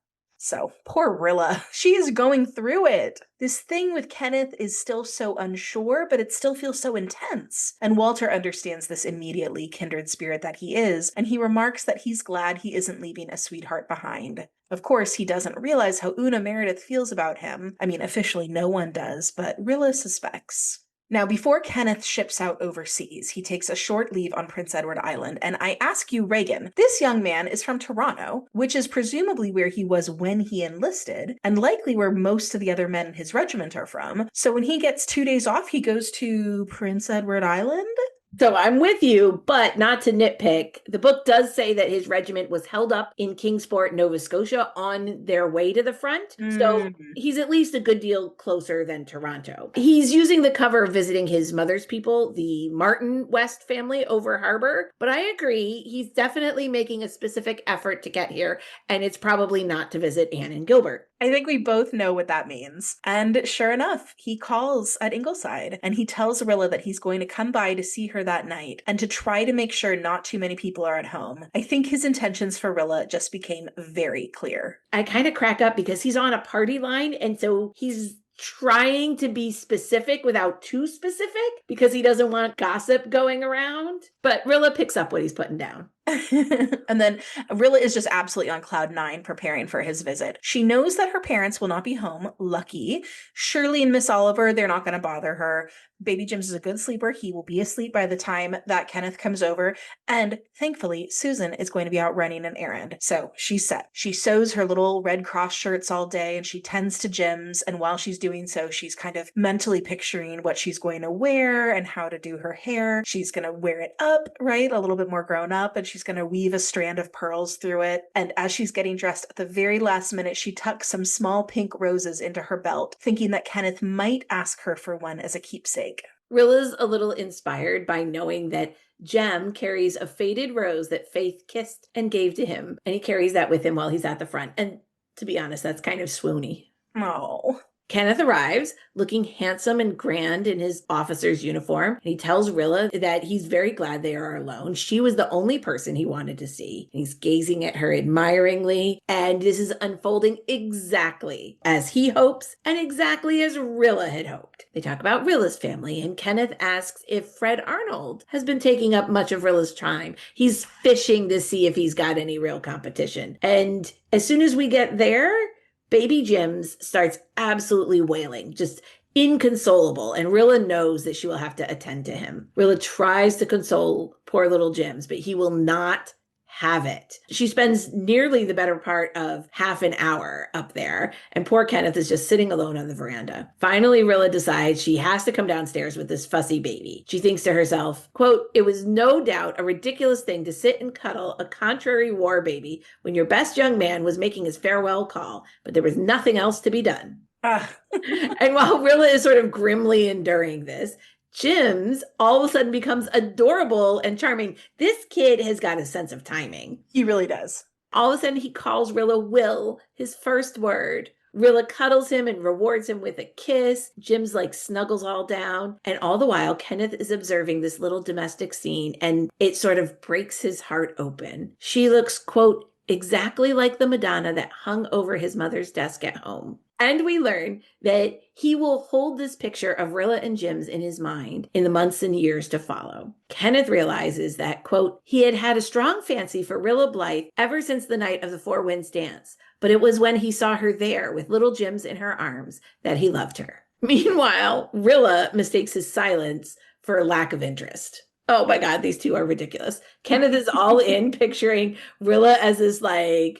So, poor Rilla. She is going through it. This thing with Kenneth is still so unsure, but it still feels so intense. And Walter understands this immediately, kindred spirit that he is, and he remarks that he's glad he isn't leaving a sweetheart behind. Of course, he doesn't realize how Una Meredith feels about him. I mean, officially no one does, but Rilla suspects. Now, before Kenneth ships out overseas, he takes a short leave on Prince Edward Island, and I ask you, Reagan, this young man is from Toronto, which is presumably where he was when he enlisted, and likely where most of the other men in his regiment are from. So when he gets 2 days off, he goes to Prince Edward Island? So I'm with you, but not to nitpick. The book does say that his regiment was held up in Kingsport, Nova Scotia on their way to the front. So he's at least a good deal closer than Toronto. He's using the cover of visiting his mother's people, the Martin West family over harbor. But I agree, he's definitely making a specific effort to get here, and it's probably not to visit Anne and Gilbert. I think we both know what that means. And sure enough, he calls at Ingleside and he tells Rilla that he's going to come by to see her that night and to try to make sure not too many people are at home. I think his intentions for Rilla just became very clear. I kind of crack up because he's on a party line, and so he's trying to be specific without too specific because he doesn't want gossip going around. But Rilla picks up what he's putting down. And then Rilla is just absolutely on cloud nine preparing for his visit. She knows that her parents will not be home. Lucky. Shirley and Miss Oliver, they're not going to bother her. Baby Jims is a good sleeper. He will be asleep by the time that Kenneth comes over. And thankfully, Susan is going to be out running an errand. So she's set. She sews her little Red Cross shirts all day and she tends to Jims. And while she's doing so, she's kind of mentally picturing what she's going to wear and how to do her hair. She's going to wear it up, right? A little bit more grown up. And she's going to weave a strand of pearls through it. And as she's getting dressed at the very last minute, she tucks some small pink roses into her belt, thinking that Kenneth might ask her for one as a keepsake. Rilla's a little inspired by knowing that Jem carries a faded rose that Faith kissed and gave to him, and he carries that with him while he's at the front. And to be honest, that's kind of swoony. Oh. Kenneth arrives looking handsome and grand in his officer's uniform. And he tells Rilla that he's very glad they are alone. She was the only person he wanted to see. And he's gazing at her admiringly. And this is unfolding exactly as he hopes and exactly as Rilla had hoped. They talk about Rilla's family, and Kenneth asks if Fred Arnold has been taking up much of Rilla's time. He's fishing to see if he's got any real competition. And as soon as we get there, Baby Jims starts absolutely wailing, just inconsolable, and Rilla knows that she will have to attend to him. Rilla tries to console poor little Jims, but he will not have it. She spends nearly the better part of half an hour up there, and poor Kenneth is just sitting alone on the veranda. Finally, Rilla decides she has to come downstairs with this fussy baby. She thinks to herself, quote, "It was no doubt a ridiculous thing to sit and cuddle a contrary war baby when your best young man was making his farewell call, but there was nothing else to be done." And while Rilla is sort of grimly enduring this, Jims all of a sudden becomes adorable and charming. This kid has got a sense of timing. He really does. All of a sudden, he calls Rilla Will, his first word. Rilla cuddles him and rewards him with a kiss. Jims snuggles all down. And all the while, Kenneth is observing this little domestic scene, and it sort of breaks his heart open. She looks, quote, exactly like the Madonna that hung over his mother's desk at home. And we learn that he will hold this picture of Rilla and Jims in his mind in the months and years to follow. Kenneth realizes that, quote, he had had a strong fancy for Rilla Blythe ever since the night of the Four Winds dance, but it was when he saw her there with little Jims in her arms that he loved her. Meanwhile, Rilla mistakes his silence for lack of interest. Oh my God, these two are ridiculous. Kenneth is all in picturing Rilla as this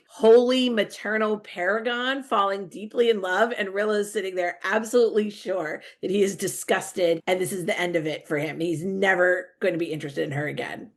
holy maternal paragon falling deeply in love. And Rilla is sitting there absolutely sure that he is disgusted and this is the end of it for him. He's never going to be interested in her again.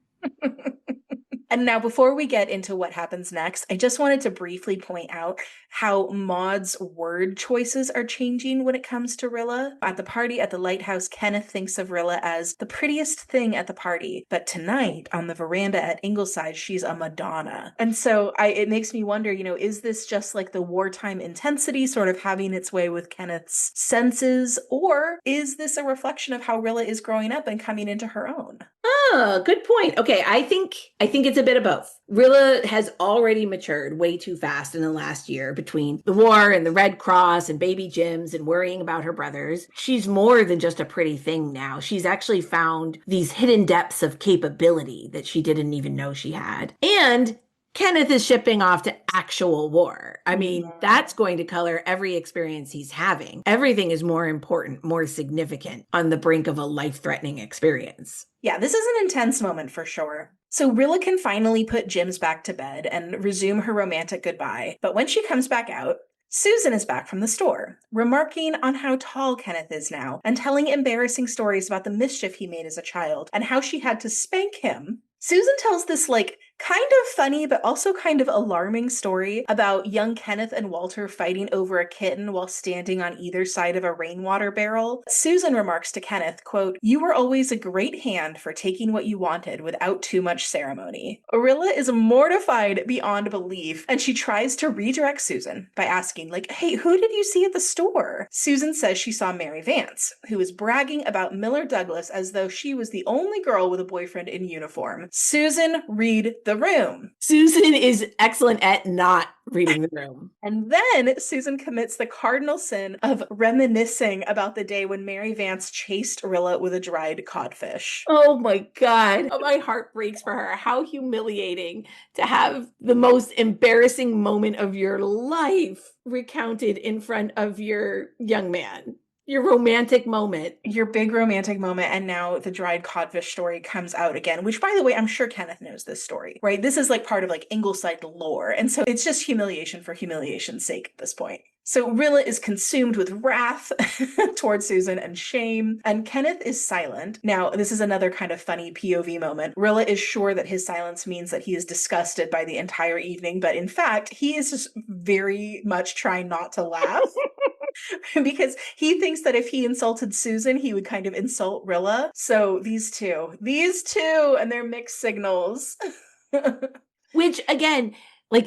And now, before we get into what happens next, I just wanted to briefly point out how Maud's word choices are changing when it comes to Rilla. At the party at the lighthouse, Kenneth thinks of Rilla as the prettiest thing at the party. But tonight, on the veranda at Ingleside, she's a Madonna. And so it makes me wonder, is this just like the wartime intensity sort of having its way with Kenneth's senses? Or is this a reflection of how Rilla is growing up and coming into her own? Oh, good point. Okay, I think it's a bit of both. Rilla has already matured way too fast in the last year between the war and the Red Cross and baby Jims and worrying about her brothers. She's more than just a pretty thing now. She's actually found these hidden depths of capability that she didn't even know she had. And Kenneth is shipping off to actual war. I mean, Mhm. that's going to color every experience he's having. Everything is more important, more significant on the brink of a life threatening experience. Yeah, this is an intense moment for sure. So Rilla can finally put Jims back to bed and resume her romantic goodbye. But when she comes back out, Susan is back from the store, remarking on how tall Kenneth is now and telling embarrassing stories about the mischief he made as a child and how she had to spank him. Susan tells this kind of funny but also kind of alarming story about young Kenneth and Walter fighting over a kitten while standing on either side of a rainwater barrel. Susan remarks to Kenneth, quote, "You were always a great hand for taking what you wanted without too much ceremony." Orilla is mortified beyond belief, and she tries to redirect Susan by asking, "Hey, who did you see at the store?" Susan says she saw Mary Vance, who is bragging about Miller Douglas as though she was the only girl with a boyfriend in uniform. Susan, read the room. Susan is excellent at not reading the room. And then Susan commits the cardinal sin of reminiscing about the day when Mary Vance chased Rilla with a dried codfish. Oh my God. Oh, my heart breaks for her. How humiliating to have the most embarrassing moment of your life recounted in front of your young man, your romantic moment. Your big romantic moment, and now the dried codfish story comes out again, which, by the way, I'm sure Kenneth knows this story, right? This is part of Ingleside lore, and so it's just humiliation for humiliation's sake at this point. So Rilla is consumed with wrath towards Susan and shame, and Kenneth is silent. Now, this is another kind of funny POV moment. Rilla is sure that his silence means that he is disgusted by the entire evening, but in fact, he is just very much trying not to laugh. Because he thinks that if he insulted Susan, he would kind of insult Rilla. So these two, and their mixed signals. Which, again,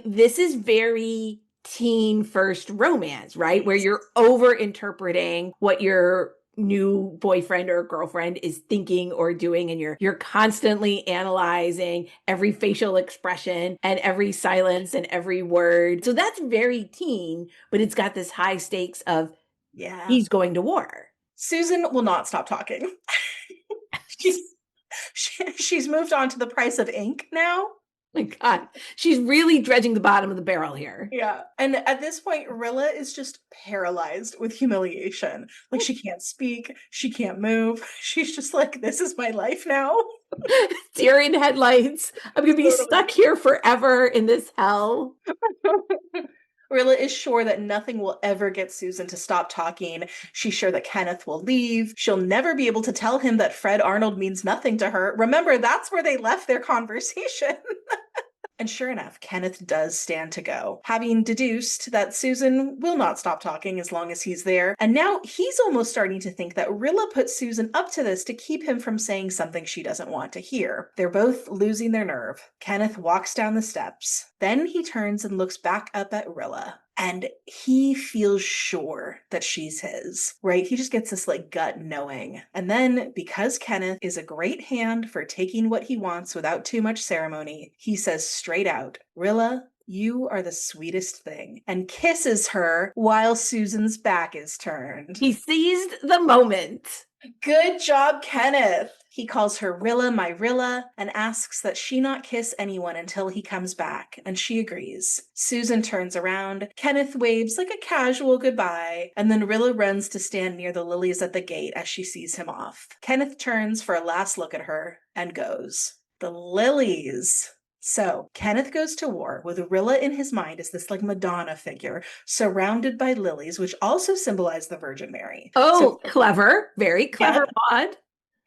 this is very teen first romance, right? Where you're over interpreting what your new boyfriend or girlfriend is thinking or doing, and you're constantly analyzing every facial expression and every silence and every word. So that's very teen, but it's got this high stakes of Yeah. he's going to war. Susan will not stop talking. she's she's moved on to the price of ink now. My God, she's really dredging the bottom of the barrel here. Yeah. And at this point, Rilla is just paralyzed with humiliation. She can't speak, she can't move. She's just this is my life now. Deer in headlights. I'm going to be stuck here forever in this hell. Rilla is sure that nothing will ever get Susan to stop talking. She's sure that Kenneth will leave. She'll never be able to tell him that Fred Arnold means nothing to her. Remember, that's where they left their conversation. And sure enough, Kenneth does stand to go, having deduced that Susan will not stop talking as long as he's there. And now he's almost starting to think that Rilla put Susan up to this to keep him from saying something she doesn't want to hear. They're both losing their nerve. Kenneth walks down the steps. Then he turns and looks back up at Rilla. And he feels sure that she's his, right? He just gets this gut knowing. And then, because Kenneth is a great hand for taking what he wants without too much ceremony, he says straight out, "Rilla, you are the sweetest thing," and kisses her while Susan's back is turned. He seized the moment. Good job, Kenneth. He calls her Rilla, my Rilla, and asks that she not kiss anyone until he comes back, and she agrees. Susan turns around, Kenneth waves a casual goodbye, and then Rilla runs to stand near the lilies at the gate as she sees him off. Kenneth turns for a last look at her and goes. The lilies. So, Kenneth goes to war with Rilla in his mind as this Madonna figure surrounded by lilies, which also symbolize the Virgin Mary. Oh, so, clever. Very clever, Maud.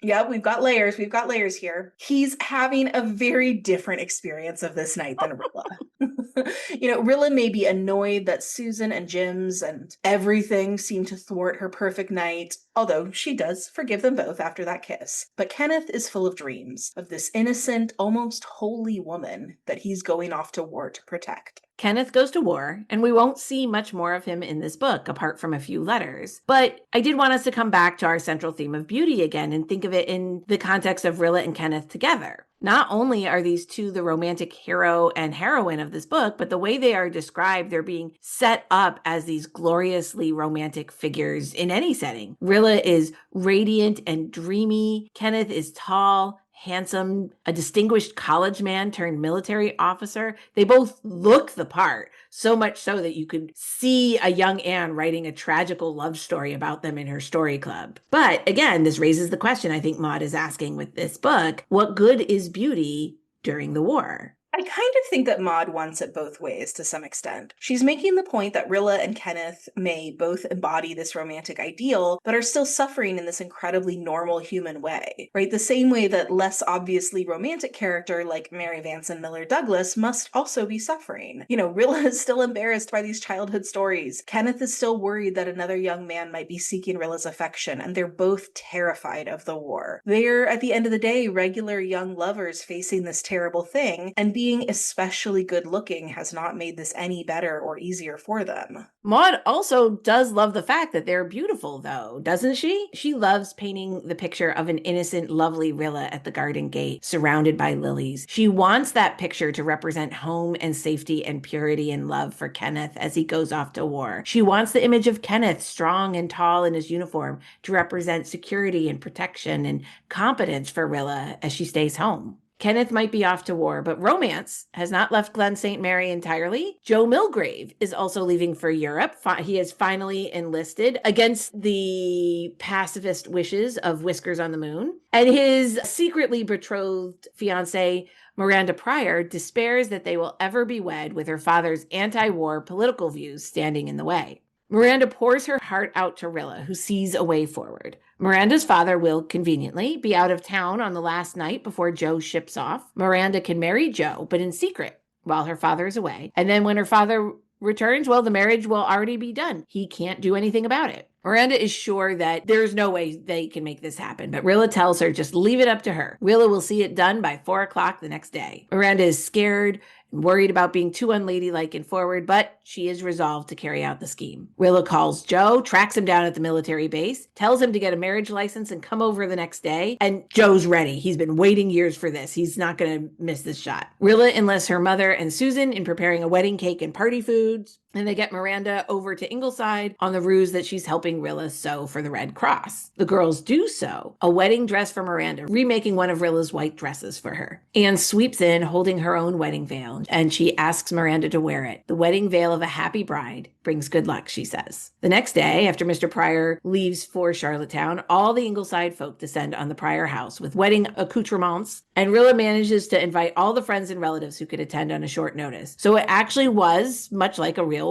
Yeah, we've got layers. We've got layers here. He's having a very different experience of this night than Rilla. Rilla may be annoyed that Susan and Jims and everything seem to thwart her perfect night. although she does forgive them both after that kiss. But Kenneth is full of dreams of this innocent, almost holy woman that he's going off to war to protect. Kenneth goes to war, and we won't see much more of him in this book, apart from a few letters. But I did want us to come back to our central theme of beauty again and think of it in the context of Rilla and Kenneth together. Not only are these two the romantic hero and heroine of this book, but the way they are described, they're being set up as these gloriously romantic figures in any setting. Rilla is radiant and dreamy. Kenneth is tall, handsome, a distinguished college man turned military officer. They both look the part, so much so that you could see a young Anne writing a tragical love story about them in her story club. But again, this raises the question I think Maud is asking with this book: what good is beauty during the war? I kind of think that Maud wants it both ways to some extent. She's making the point that Rilla and Kenneth may both embody this romantic ideal, but are still suffering in this incredibly normal human way, right? The same way that less obviously romantic character like Mary Vanson Miller Douglas must also be suffering. You know, Rilla is still embarrassed by these childhood stories. Kenneth is still worried that another young man might be seeking Rilla's affection, and they're both terrified of the war. They're, at the end of the day, regular young lovers facing this terrible thing, and being especially good looking has not made this any better or easier for them. Maud also does love the fact that they're beautiful, though, doesn't she? She loves painting the picture of an innocent, lovely Rilla at the garden gate, surrounded by lilies. She wants that picture to represent home and safety and purity and love for Kenneth as he goes off to war. She wants the image of Kenneth, strong and tall in his uniform, to represent security and protection and competence for Rilla as she stays home. Kenneth might be off to war, but romance has not left Glen St. Mary entirely. Joe Milgrave is also leaving for Europe. He has finally enlisted against the pacifist wishes of Whiskers on the Moon. And his secretly betrothed fiancée, Miranda Pryor, despairs that they will ever be wed, with her father's anti-war political views standing in the way. Miranda pours her heart out to Rilla, who sees a way forward. Miranda's father will, conveniently, be out of town on the last night before Joe ships off. Miranda can marry Joe, but in secret, while her father is away. And then when her father returns, well, the marriage will already be done. He can't do anything about it. Miranda is sure that there's no way they can make this happen, but Rilla tells her just leave it up to her. Rilla will see it done by 4 o'clock the next day. Miranda is scared and worried about being too unladylike and forward, but she is resolved to carry out the scheme. Rilla calls Joe, tracks him down at the military base, tells him to get a marriage license and come over the next day, and Joe's ready. He's been waiting years for this. He's not going to miss this shot. Rilla enlists her mother and Susan in preparing a wedding cake and party foods, and they get Miranda over to Ingleside on the ruse that she's helping Rilla sew for the Red Cross. The girls do sew a wedding dress for Miranda, remaking one of Rilla's white dresses for her. Anne sweeps in holding her own wedding veil, and she asks Miranda to wear it. The wedding veil of a happy bride brings good luck, she says. The next day, after Mr. Pryor leaves for Charlottetown, all the Ingleside folk descend on the Pryor house with wedding accoutrements, and Rilla manages to invite all the friends and relatives who could attend on a short notice. So it actually was much like a real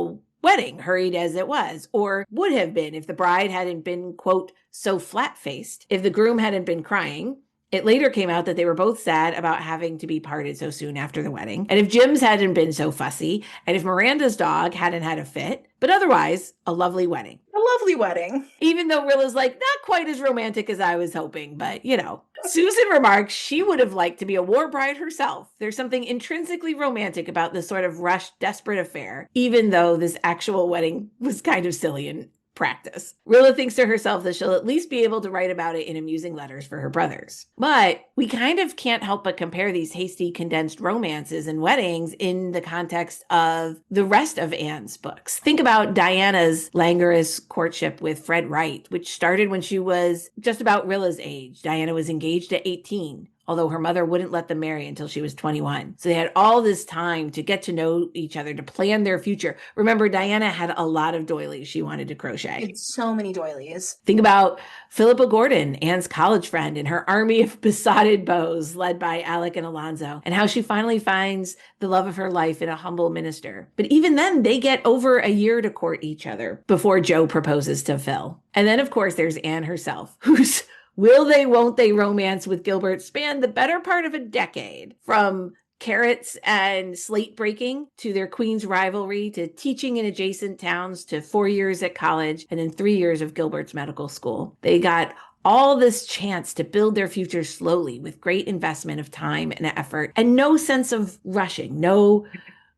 wedding, hurried as it was, or would have been if the bride hadn't been, quote, so flat-faced, if the groom hadn't been crying. It later came out that they were both sad about having to be parted so soon after the wedding, and if Jim's hadn't been so fussy, and if Miranda's dog hadn't had a fit, but otherwise, a lovely wedding. A lovely wedding. Even though Rilla's like, not quite as romantic as I was hoping, but you know. Susan remarks she would have liked to be a war bride herself. There's something intrinsically romantic about this sort of rushed, desperate affair, even though this actual wedding was kind of silly and practice. Rilla thinks to herself that she'll at least be able to write about it in amusing letters for her brothers. But we kind of can't help but compare these hasty, condensed romances and weddings in the context of the rest of Anne's books. Think about Diana's languorous courtship with Fred Wright, which started when she was just about Rilla's age. Diana was engaged at 18. Although her mother wouldn't let them marry until she was 21. So they had all this time to get to know each other, to plan their future. Remember, Diana had a lot of doilies she wanted to crochet. It's so many doilies. Think about Philippa Gordon, Anne's college friend, and her army of besotted beaux led by Alec and Alonzo, and how she finally finds the love of her life in a humble minister. But even then, they get over a year to court each other before Joe proposes to Phil. And then, of course, there's Anne herself, who's will they, won't they romance with Gilbert spanned the better part of a decade, from carrots and slate breaking to their queen's rivalry to teaching in adjacent towns to 4 years at college and then 3 years of Gilbert's medical school. They got all this chance to build their future slowly with great investment of time and effort and no sense of rushing, no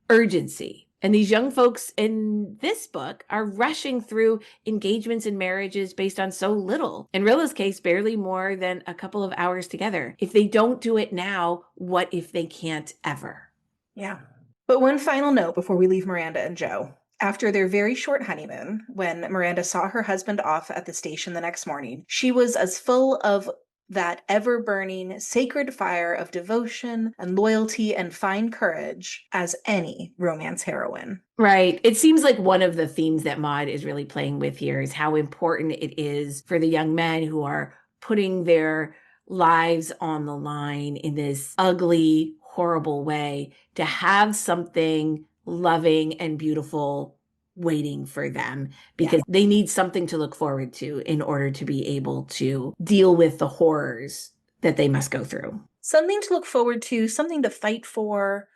urgency. And these young folks in this book are rushing through engagements and marriages based on so little. In Rilla's case, barely more than a couple of hours together. If they don't do it now, what if they can't ever? Yeah. But one final note before we leave Miranda and Joe. After their very short honeymoon, when Miranda saw her husband off at the station the next morning, she was as full of that ever-burning sacred fire of devotion and loyalty and fine courage as any romance heroine. Right. It seems like one of the themes that Maud is really playing with here is how important it is for the young men who are putting their lives on the line in this ugly, horrible way to have something loving and beautiful waiting for them because they need something to look forward to in order to be able to deal with the horrors that they must go through. Something to look forward to, something to fight for.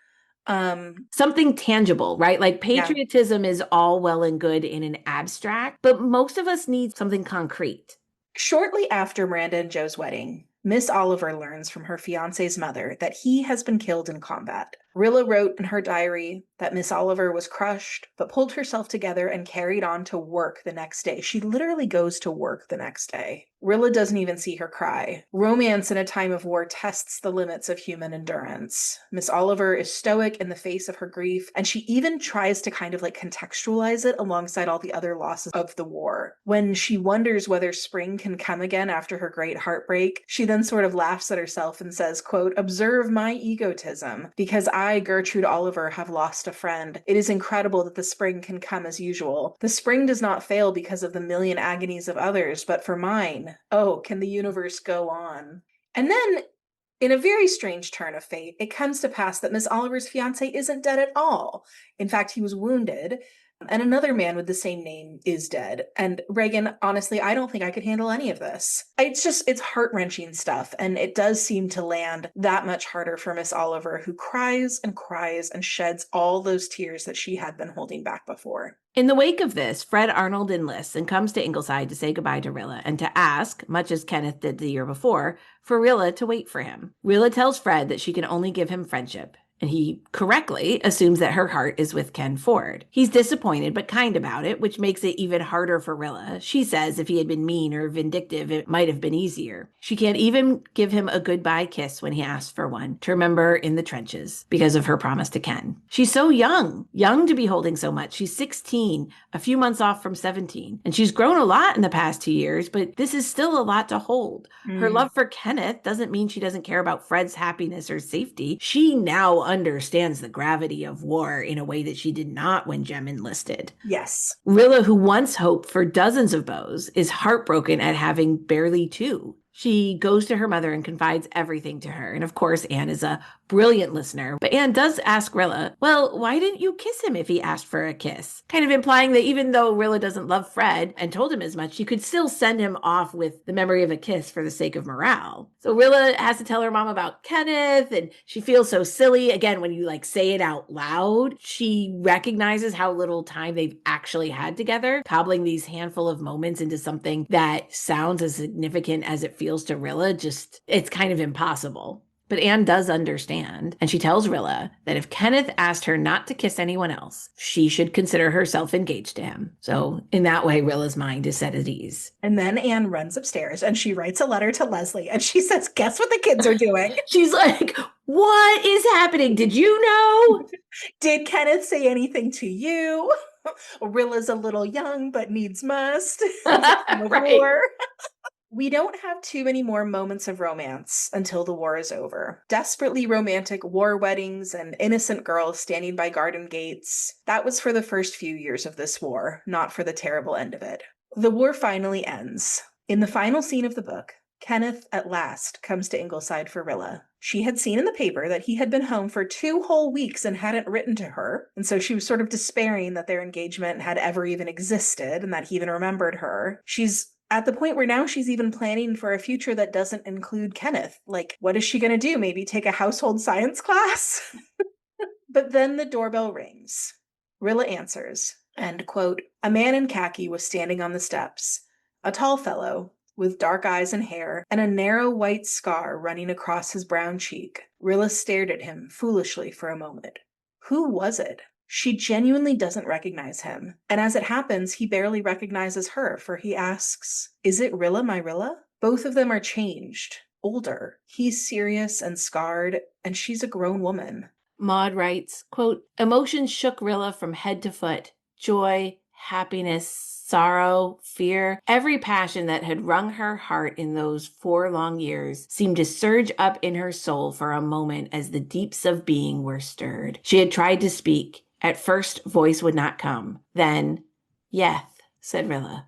Something tangible, right? Like patriotism is all well and good in an abstract, but most of us need something concrete. Shortly after Miranda and Joe's wedding, Miss Oliver learns from her fiance's mother that he has been killed in combat. Rilla wrote in her diary that Miss Oliver was crushed, but pulled herself together and carried on to work the next day. She literally goes to work the next day. Rilla doesn't even see her cry. Romance in a time of war tests the limits of human endurance. Miss Oliver is stoic in the face of her grief, and she even tries to kind of like contextualize it alongside all the other losses of the war. When she wonders whether spring can come again after her great heartbreak, she then sort of laughs at herself and says, quote, "Observe my egotism, because I, Gertrude Oliver, have lost a friend. It is incredible that the spring can come as usual. The spring does not fail because of the million agonies of others, but for mine. Oh, can the universe go on?" And then, in a very strange turn of fate, it comes to pass that Miss Oliver's fiancé isn't dead at all. In fact, he was wounded, and another man with the same name is dead. And Reagan, honestly, I don't think I could handle any of this. It's heart-wrenching stuff, and it does seem to land that much harder for Miss Oliver, who cries and sheds all those tears that she had been holding back before. In the wake of this, Fred Arnold enlists and comes to Ingleside to say goodbye to Rilla and to ask, much as Kenneth did the year before, for Rilla to wait for him. Rilla tells Fred that she can only give him friendship, and he correctly assumes that her heart is with Ken Ford. He's disappointed but kind about it, which makes it even harder for Rilla. She says if he had been mean or vindictive, it might have been easier. She can't even give him a goodbye kiss when he asks for one, to remember in the trenches, because of her promise to Ken. She's so young to be holding so much. She's 16, a few months off from 17, and she's grown a lot in the past 2 years, but this is still a lot to hold. Her love for Kenneth doesn't mean she doesn't care about Fred's happiness or safety. She now understands the gravity of war in a way that she did not when Jem enlisted. Yes. Rilla, who once hoped for dozens of beaux, is heartbroken at having barely 2. She goes to her mother and confides everything to her. And of course, Anne is a brilliant listener. But Anne does ask Rilla, well, why didn't you kiss him if he asked for a kiss? Kind of implying that even though Rilla doesn't love Fred and told him as much, she could still send him off with the memory of a kiss for the sake of morale. So Rilla has to tell her mom about Kenneth, and she feels so silly. Again, when you say it out loud, she recognizes how little time they've actually had together, cobbling these handful of moments into something that sounds as significant as it feels to Rilla. It's kind of impossible. But Anne does understand, and she tells Rilla that if Kenneth asked her not to kiss anyone else, she should consider herself engaged to him. So in that way, Rilla's mind is set at ease. And then Anne runs upstairs and she writes a letter to Leslie and she says, guess what the kids are doing? She's like, what is happening? Did you know? Did Kenneth say anything to you? Rilla's a little young, but needs must. Right. We don't have too many more moments of romance until the war is over. Desperately romantic war weddings and innocent girls standing by garden gates. That was for the first few years of this war, not for the terrible end of it. The war finally ends. In the final scene of the book, Kenneth at last comes to Ingleside for Rilla. She had seen in the paper that he had been home for 2 whole weeks and hadn't written to her, and so she was sort of despairing that their engagement had ever even existed and that he even remembered her. She's At the point where now she's even planning for a future that doesn't include Kenneth. Like, what is she going to do? Maybe take a household science class? But then the doorbell rings. Rilla answers, and, quote, a man in khaki was standing on the steps, a tall fellow, with dark eyes and hair, and a narrow white scar running across his brown cheek. Rilla stared at him foolishly for a moment. Who was it? She genuinely doesn't recognize him, and as it happens, he barely recognizes her, for he asks, is it Rilla, my Rilla? Both of them are changed, older. He's serious and scarred, and she's a grown woman. Maud writes, quote, emotions shook Rilla from head to foot. Joy, happiness, sorrow, fear, every passion that had wrung her heart in those 4 long years seemed to surge up in her soul for a moment as the deeps of being were stirred. She had tried to speak. At first, voice would not come. Then, yeth, said Rilla.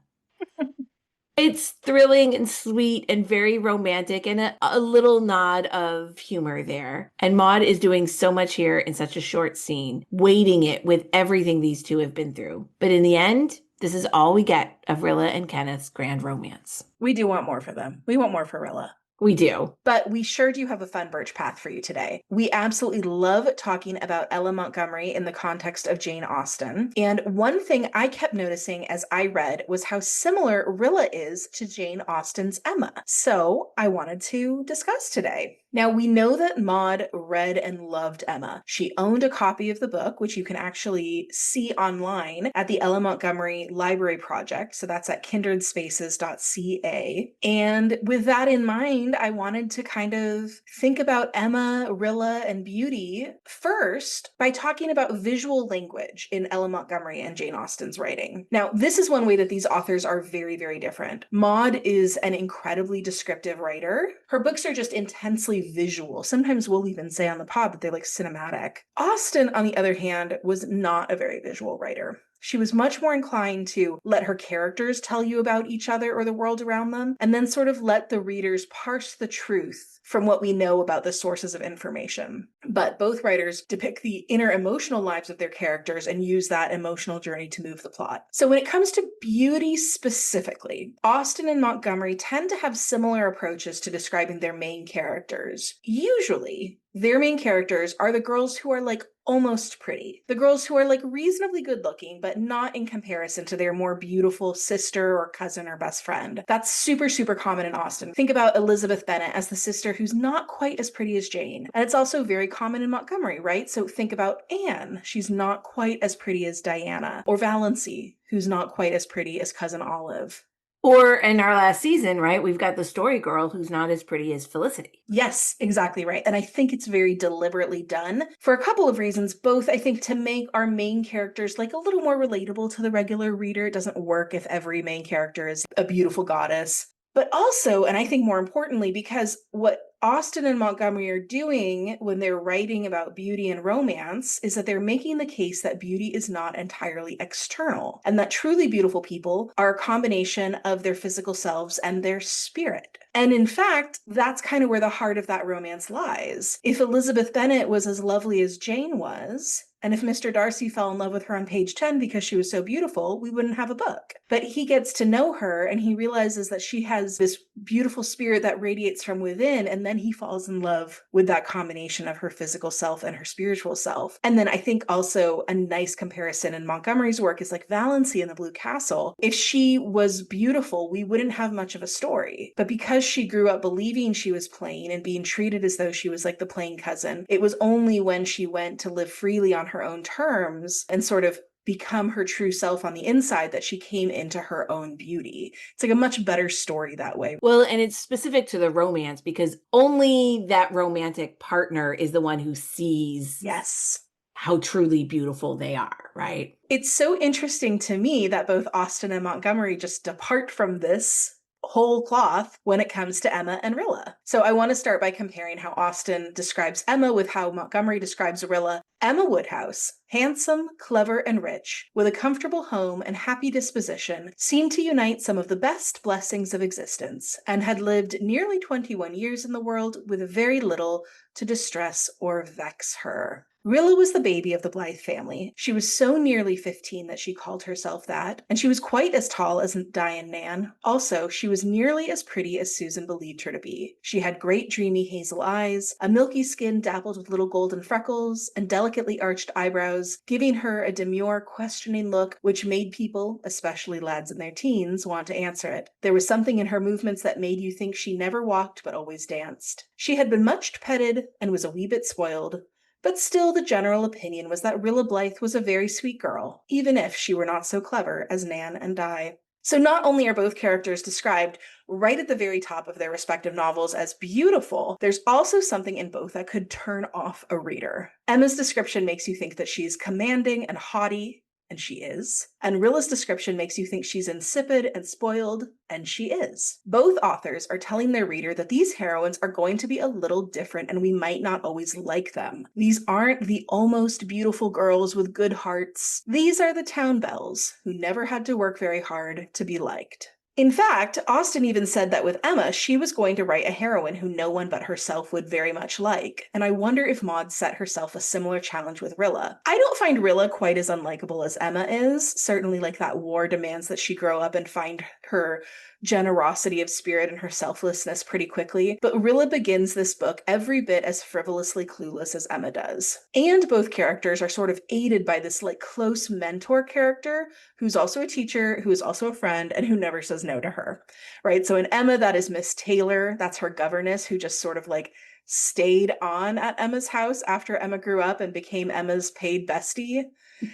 It's thrilling and sweet and very romantic and a little nod of humor there. And Maud is doing so much here in such a short scene, weighting it with everything these two have been through. But in the end, this is all we get of Rilla and Kenneth's grand romance. We do want more for them. We want more for Rilla. We do. But we sure do have a fun birch path for you today. We absolutely love talking about Ella Montgomery in the context of Jane Austen. And one thing I kept noticing as I read was how similar Rilla is to Jane Austen's Emma. So I wanted to discuss today. Now, we know that Maud read and loved Emma. She owned a copy of the book, which you can actually see online at the Ella Montgomery Library Project. So that's at kindredspaces.ca. And with that in mind, I wanted to kind of think about Emma, Rilla, and beauty first by talking about visual language in Ella Montgomery and Jane Austen's writing. Now, this is one way that these authors are very, very different. Maud is an incredibly descriptive writer. Her books are just intensely visual. Sometimes we'll even say on the pod that they're like cinematic. Austen, on the other hand, was not a very visual writer. She was much more inclined to let her characters tell you about each other or the world around them, and then sort of let the readers parse the truth from what we know about the sources of information. But both writers depict the inner emotional lives of their characters and use that emotional journey to move the plot. So when it comes to beauty specifically, Austen and Montgomery tend to have similar approaches to describing their main characters. Usually, their main characters are the girls who are like almost pretty. The girls who are like reasonably good looking, but not in comparison to their more beautiful sister or cousin or best friend. That's super, super common in Austen. Think about Elizabeth Bennet as the sister who's not quite as pretty as Jane. And it's also very common in Montgomery, right? So think about Anne. She's not quite as pretty as Diana. Or Valancy, who's not quite as pretty as Cousin Olive. Or in our last season, right, we've got the story girl who's not as pretty as Felicity. Yes, exactly right. And I think it's very deliberately done for a couple of reasons. Both, I think, to make our main characters like a little more relatable to the regular reader. It doesn't work if every main character is a beautiful goddess. But also, and I think more importantly, because what Austen and Montgomery are doing when they're writing about beauty and romance is that they're making the case that beauty is not entirely external, and that truly beautiful people are a combination of their physical selves and their spirit. And in fact, that's kind of where the heart of that romance lies. If Elizabeth Bennet was as lovely as Jane was, and if Mr. Darcy fell in love with her on page 10 because she was so beautiful, we wouldn't have a book. But he gets to know her and he realizes that she has this beautiful spirit that radiates from within, and then he falls in love with that combination of her physical self and her spiritual self. And then I think also a nice comparison in Montgomery's work is like Valancy in The Blue Castle. If she was beautiful, we wouldn't have much of a story. But because she grew up believing she was plain and being treated as though she was like the plain cousin, it was only when she went to live freely on her own terms and sort of become her true self on the inside that she came into her own beauty. It's like a much better story that way. Well, and it's specific to the romance because only that romantic partner is the one who sees Yes. how truly beautiful they are, right? It's so interesting to me that both Austen and Montgomery just depart from this whole cloth when it comes to Emma and Rilla. So I want to start by comparing how Austen describes Emma with how Montgomery describes Rilla. Emma Woodhouse, handsome, clever, and rich, with a comfortable home and happy disposition, seemed to unite some of the best blessings of existence, and had lived nearly 21 years in the world with very little to distress or vex her. Rilla was the baby of the Blythe family. She was so nearly 15 that she called herself that, and she was quite as tall as Diane Nan. Also, she was nearly as pretty as Susan believed her to be. She had great dreamy hazel eyes, a milky skin dappled with little golden freckles, and delicately arched eyebrows, giving her a demure, questioning look which made people, especially lads in their teens, want to answer it. There was something in her movements that made you think she never walked but always danced. She had been much petted and was a wee bit spoiled, but still the general opinion was that Rilla Blythe was a very sweet girl, even if she were not so clever as Nan and Di. So not only are both characters described right at the very top of their respective novels as beautiful, there's also something in both that could turn off a reader. Emma's description makes you think that she's commanding and haughty, and she is. And Rilla's description makes you think she's insipid and spoiled, and she is. Both authors are telling their reader that these heroines are going to be a little different and we might not always like them. These aren't the almost beautiful girls with good hearts. These are the town belles who never had to work very hard to be liked. In fact, Austen even said that with Emma, she was going to write a heroine who no one but herself would very much like, and I wonder if Maud set herself a similar challenge with Rilla. I don't find Rilla quite as unlikable as Emma is. Certainly, like, that war demands that she grow up and find her generosity of spirit and her selflessness pretty quickly, but Rilla begins this book every bit as frivolously clueless as Emma does. And both characters are sort of aided by this like close mentor character who's also a teacher, who is also a friend, and who never says no to her, right? So in Emma, that is Miss Taylor, that's her governess, who just sort of like stayed on at Emma's house after Emma grew up and became Emma's paid bestie.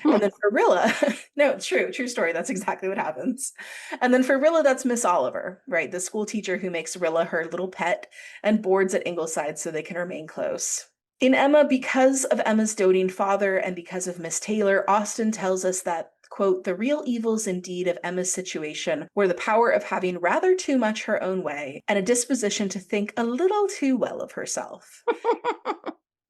And then for Rilla, no, it's true story. That's exactly what happens. And then for Rilla, that's Miss Oliver, right? The school teacher who makes Rilla her little pet and boards at Ingleside so they can remain close. In Emma, because of Emma's doting father and because of Miss Taylor, Austen tells us that, quote, the real evils indeed of Emma's situation were the power of having rather too much her own way and a disposition to think a little too well of herself.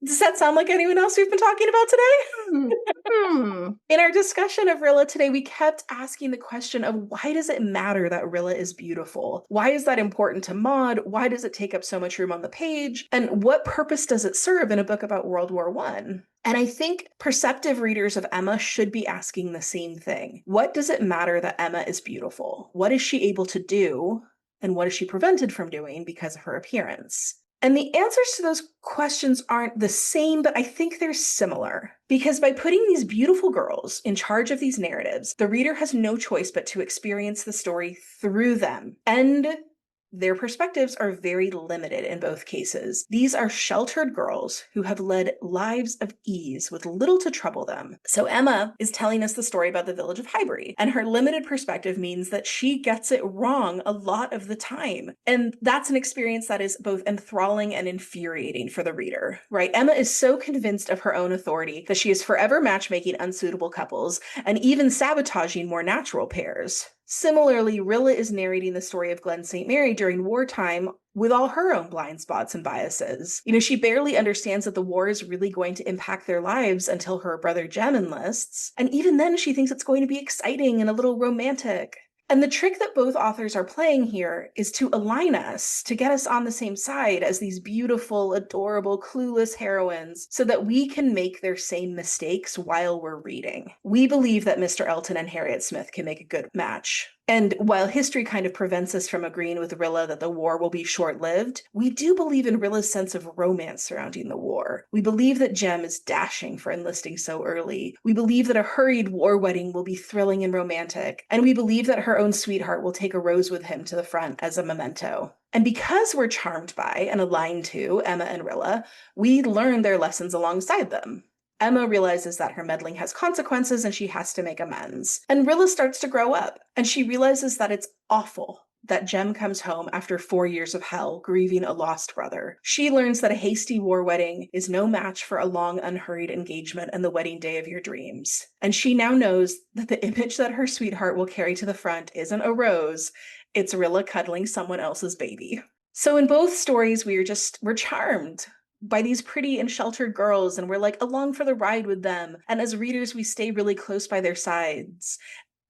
Does that sound like anyone else we've been talking about today? In our discussion of Rilla today, we kept asking the question of why does it matter that Rilla is beautiful? Why is that important to Maud? Why does it take up so much room on the page? And what purpose does it serve in a book about World War I? And I think perceptive readers of Emma should be asking the same thing. What does it matter that Emma is beautiful? What is she able to do? And what is she prevented from doing because of her appearance? And the answers to those questions aren't the same, but I think they're similar. Because by putting these beautiful girls in charge of these narratives, the reader has no choice but to experience the story through them. And their perspectives are very limited in both cases. These are sheltered girls who have led lives of ease with little to trouble them. So Emma is telling us the story about the village of Highbury, and her limited perspective means that she gets it wrong a lot of the time. And that's an experience that is both enthralling and infuriating for the reader, right? Emma is so convinced of her own authority that she is forever matchmaking unsuitable couples and even sabotaging more natural pairs. Similarly, Rilla is narrating the story of Glen St. Mary during wartime with all her own blind spots and biases. You know, she barely understands that the war is really going to impact their lives until her brother Jem enlists. And even then, she thinks it's going to be exciting and a little romantic. And the trick that both authors are playing here is to align us, to get us on the same side as these beautiful, adorable, clueless heroines so that we can make their same mistakes while we're reading. We believe that Mr. Elton and Harriet Smith can make a good match. And while history kind of prevents us from agreeing with Rilla that the war will be short-lived, we do believe in Rilla's sense of romance surrounding the war. We believe that Jem is dashing for enlisting so early. We believe that a hurried war wedding will be thrilling and romantic. And we believe that her own sweetheart will take a rose with him to the front as a memento. And because we're charmed by and aligned to Emma and Rilla, we learn their lessons alongside them. Emma realizes that her meddling has consequences and she has to make amends. And Rilla starts to grow up, and she realizes that it's awful that Jem comes home after 4 years of hell, grieving a lost brother. She learns that a hasty war wedding is no match for a long, unhurried engagement and the wedding day of your dreams. And she now knows that the image that her sweetheart will carry to the front isn't a rose, it's Rilla cuddling someone else's baby. So in both stories, we're charmed by these pretty and sheltered girls, and we're like along for the ride with them. And as readers, we stay really close by their sides.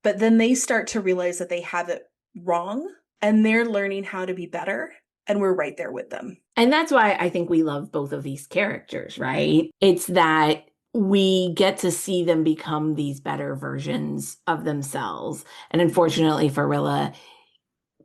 But then they start to realize that they have it wrong, and they're learning how to be better, and we're right there with them. And that's why I think we love both of these characters, right? It's that we get to see them become these better versions of themselves. And unfortunately for Rilla,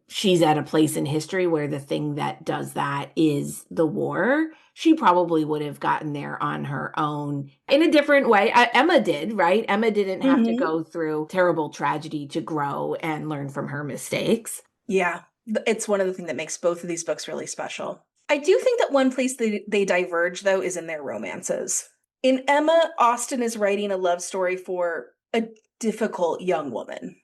she's at a place in history where the thing that does that is the war. She probably would have gotten there on her own in a different way. Emma did, right? Emma didn't have to Mm-hmm. go through terrible tragedy to grow and learn from her mistakes. Yeah, it's one of the things that makes both of these books really special. I do think that one place they diverge, though, is in their romances. In Emma, Austen is writing a love story for a difficult young woman.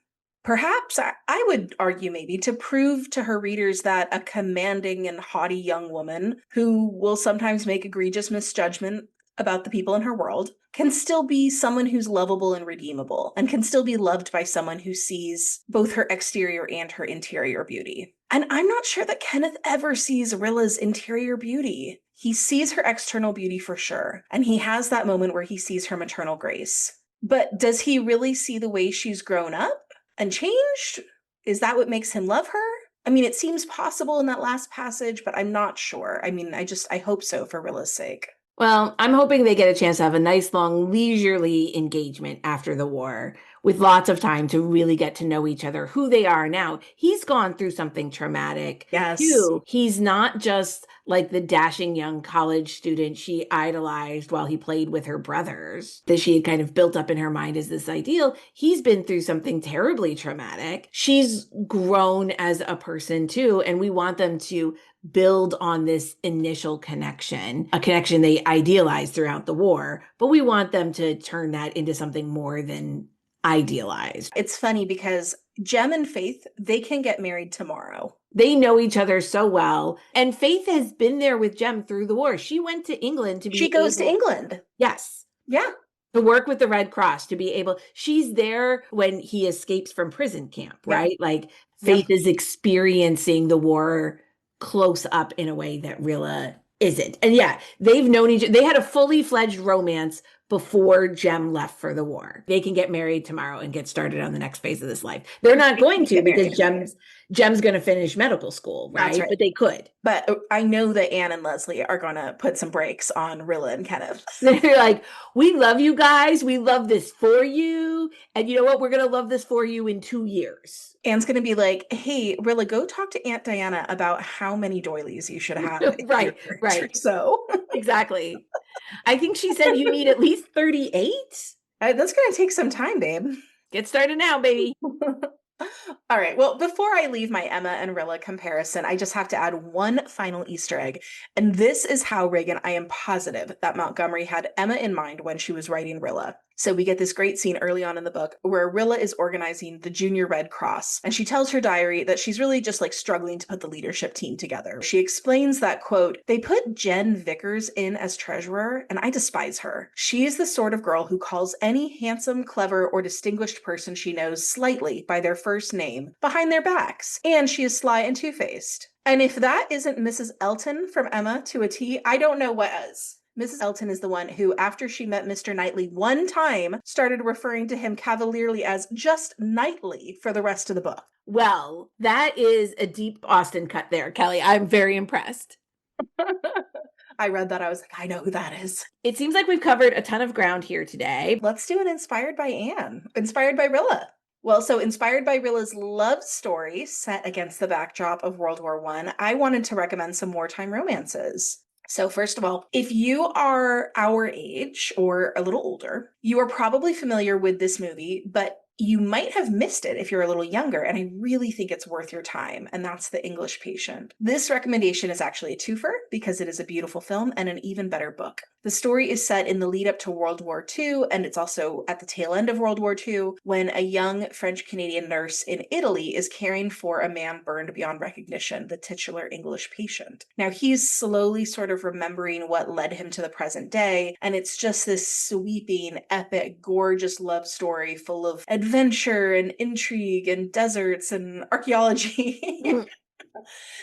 Perhaps I would argue maybe to prove to her readers that a commanding and haughty young woman who will sometimes make egregious misjudgment about the people in her world can still be someone who's lovable and redeemable and can still be loved by someone who sees both her exterior and her interior beauty. And I'm not sure that Kenneth ever sees Rilla's interior beauty. He sees her external beauty for sure, and he has that moment where he sees her maternal grace. But does he really see the way she's grown up and changed? Is that what makes him love her? I mean, it seems possible in that last passage, but I'm not sure. I mean, I hope so for Rilla's sake. Well, I'm hoping they get a chance to have a nice, long, leisurely engagement after the war with lots of time to really get to know each other, who they are now. He's gone through something traumatic Yes. too. He's not just like the dashing young college student she idolized while he played with her brothers, that she had kind of built up in her mind as this ideal. He's been through something terribly traumatic. She's grown as a person too, and we want them to build on this initial connection, a connection they idealized throughout the war, but we want them to turn that into something more than idealized. It's funny because Jem and Faith, they can get married tomorrow. They know each other so well. And Faith has been there with Jem through the war. She went to England to She be goes to able, England. yes, Yeah. to work with the Red Cross, to be able, she's there when he escapes from prison camp, Yep. right? Like Yep. Faith is experiencing the war close up in a way that Rilla isn't. And yeah, they've known each, they had a fully fledged romance before Jem left for the war. They can get married tomorrow and get started on the next phase of this life. They're not going to because Jem's going to finish medical school, right? That's right. But they could. But I know that Anne and Leslie are going to put some brakes on Rilla and Kenneth. They're like, we love you guys. We love this for you. And you know what? We're going to love this for you in 2 years. Anne's going to be like, hey, Rilla, go talk to Aunt Diana about how many doilies you should have. Right. So exactly. I think she said you need at least 38. That's going to take some time, babe. Get started now, baby. All right. Well, before I leave my Emma and Rilla comparison, I just have to add one final Easter egg. And this is how Reagan, I am positive that Montgomery had Emma in mind when she was writing Rilla. So we get this great scene early on in the book where Rilla is organizing the Junior Red Cross, and she tells her diary that she's really just like struggling to put the leadership team together. She explains that, quote, they put Jen Vickers in as treasurer, and I despise her. She is the sort of girl who calls any handsome, clever, or distinguished person she knows slightly by their first name behind their backs, and she is sly and two-faced. And if that isn't Mrs. Elton from Emma to a T, I don't know what is. Mrs. Elton is the one who, after she met Mr. Knightley one time, started referring to him cavalierly as just Knightley for the rest of the book. Well, that is a deep Austen cut there, Kelly. I'm very impressed. I read that. I was like, I know who that is. It seems like we've covered a ton of ground here today. Let's do an Inspired by Anne. Inspired by Rilla. Well, so inspired by Rilla's love story set against the backdrop of World War I wanted to recommend some wartime romances. So first of all, if you are our age or a little older, you are probably familiar with this movie, but you might have missed it if you're a little younger, and I really think it's worth your time, and that's The English Patient. This recommendation is actually a twofer because it is a beautiful film and an even better book. The story is set in the lead up to World War II, and it's also at the tail end of World War II when a young French-Canadian nurse in Italy is caring for a man burned beyond recognition, the titular English patient. Now, he's slowly sort of remembering what led him to the present day, and it's just this sweeping, epic, gorgeous love story full of adventure and intrigue and deserts and archaeology.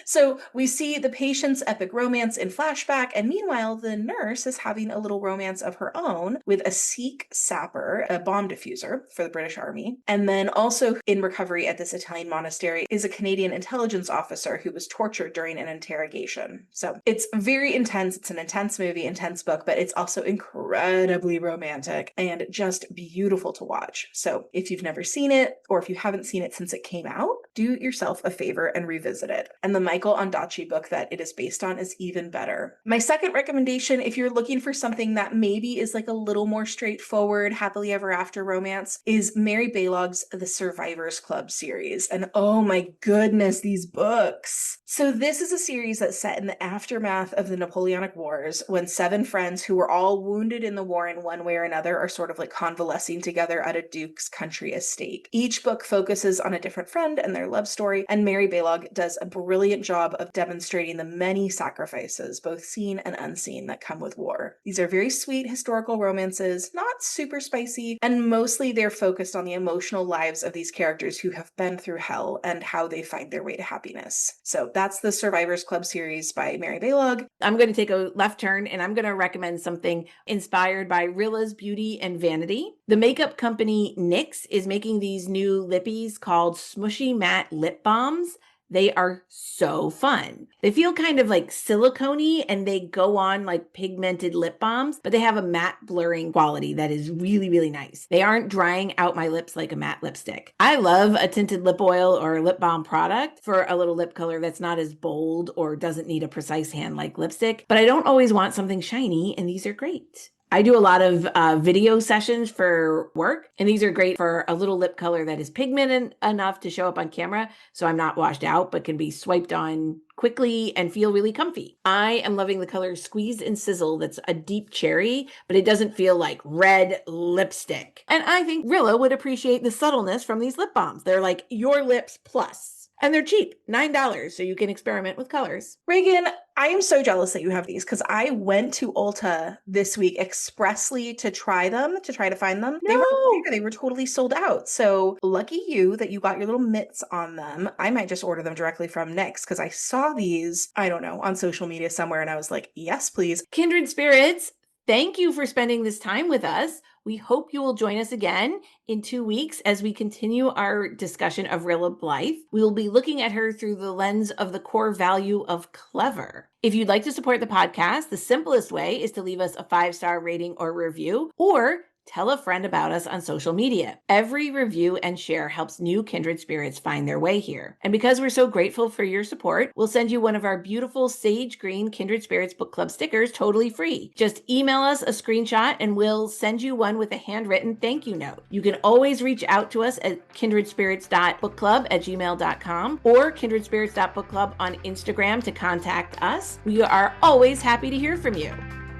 So we see the patient's epic romance in flashback, and meanwhile, the nurse is having a little romance of her own with a Sikh sapper, a bomb diffuser for the British Army. And then also in recovery at this Italian monastery is a Canadian intelligence officer who was tortured during an interrogation. So it's very intense. It's an intense movie, intense book, but it's also incredibly romantic and just beautiful to watch. So if you've never seen it, or if you haven't seen it since it came out, do yourself a favor and revisit it. And the Michael Ondaatje book that it is based on is even better. My second recommendation, if you're looking for something that maybe is like a little more straightforward, happily ever after romance, is Mary Balog's The Survivors Club series. And oh my goodness, these books. So this is a series that's set in the aftermath of the Napoleonic Wars, when 7 friends who were all wounded in the war in one way or another are sort of like convalescing together at a duke's country estate. Each book focuses on a different friend and their love story, and Mary Balog does a brilliant job of demonstrating the many sacrifices, both seen and unseen, that come with war. These are very sweet historical romances, not super spicy, and mostly they're focused on the emotional lives of these characters who have been through hell and how they find their way to happiness. So that's the Survivors Club series by Mary Balog. I'm going to take a left turn and I'm going to recommend something inspired by Rilla's beauty and vanity. The makeup company NYX is making these new lippies called Smushy Matte Lip Balms. They are so fun. They feel kind of like silicone-y and they go on like pigmented lip balms, but they have a matte blurring quality that is really, really nice. They aren't drying out my lips like a matte lipstick. I love a tinted lip oil or lip balm product for a little lip color that's not as bold or doesn't need a precise hand like lipstick, but I don't always want something shiny, and these are great. I do a lot of video sessions for work, and these are great for a little lip color that is pigmented enough to show up on camera so I'm not washed out, but can be swiped on quickly and feel really comfy. I am loving the color Squeeze and Sizzle. That's a deep cherry, but it doesn't feel like red lipstick. And I think Rilla would appreciate the subtleness from these lip balms. They're like your lips plus. And they're cheap, $9, so you can experiment with colors. Reagan, I am so jealous that you have these, because I went to Ulta this week expressly to try them, to try to find them. No. They were totally sold out. So lucky you that you got your little mitts on them. I might just order them directly from NYX, because I saw these, I don't know, on social media somewhere, and I was like, yes, please. Kindred spirits, thank you for spending this time with us. We hope you will join us again in 2 weeks as we continue our discussion of Rilla Blythe. We will be looking at her through the lens of the core value of clever. If you'd like to support the podcast, the simplest way is to leave us a 5-star rating or review, or tell a friend about us on social media. Every review and share helps new kindred spirits find their way here. And because we're so grateful for your support, we'll send you one of our beautiful sage green Kindred Spirits Book Club stickers totally free. Just email us a screenshot and we'll send you one with a handwritten thank you note. You can always reach out to us at kindredspirits.bookclub@gmail.com or kindredspirits.bookclub on Instagram to contact us. We are always happy to hear from you.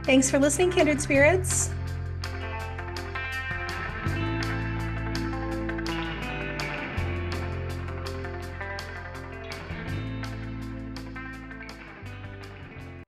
Thanks for listening, Kindred Spirits.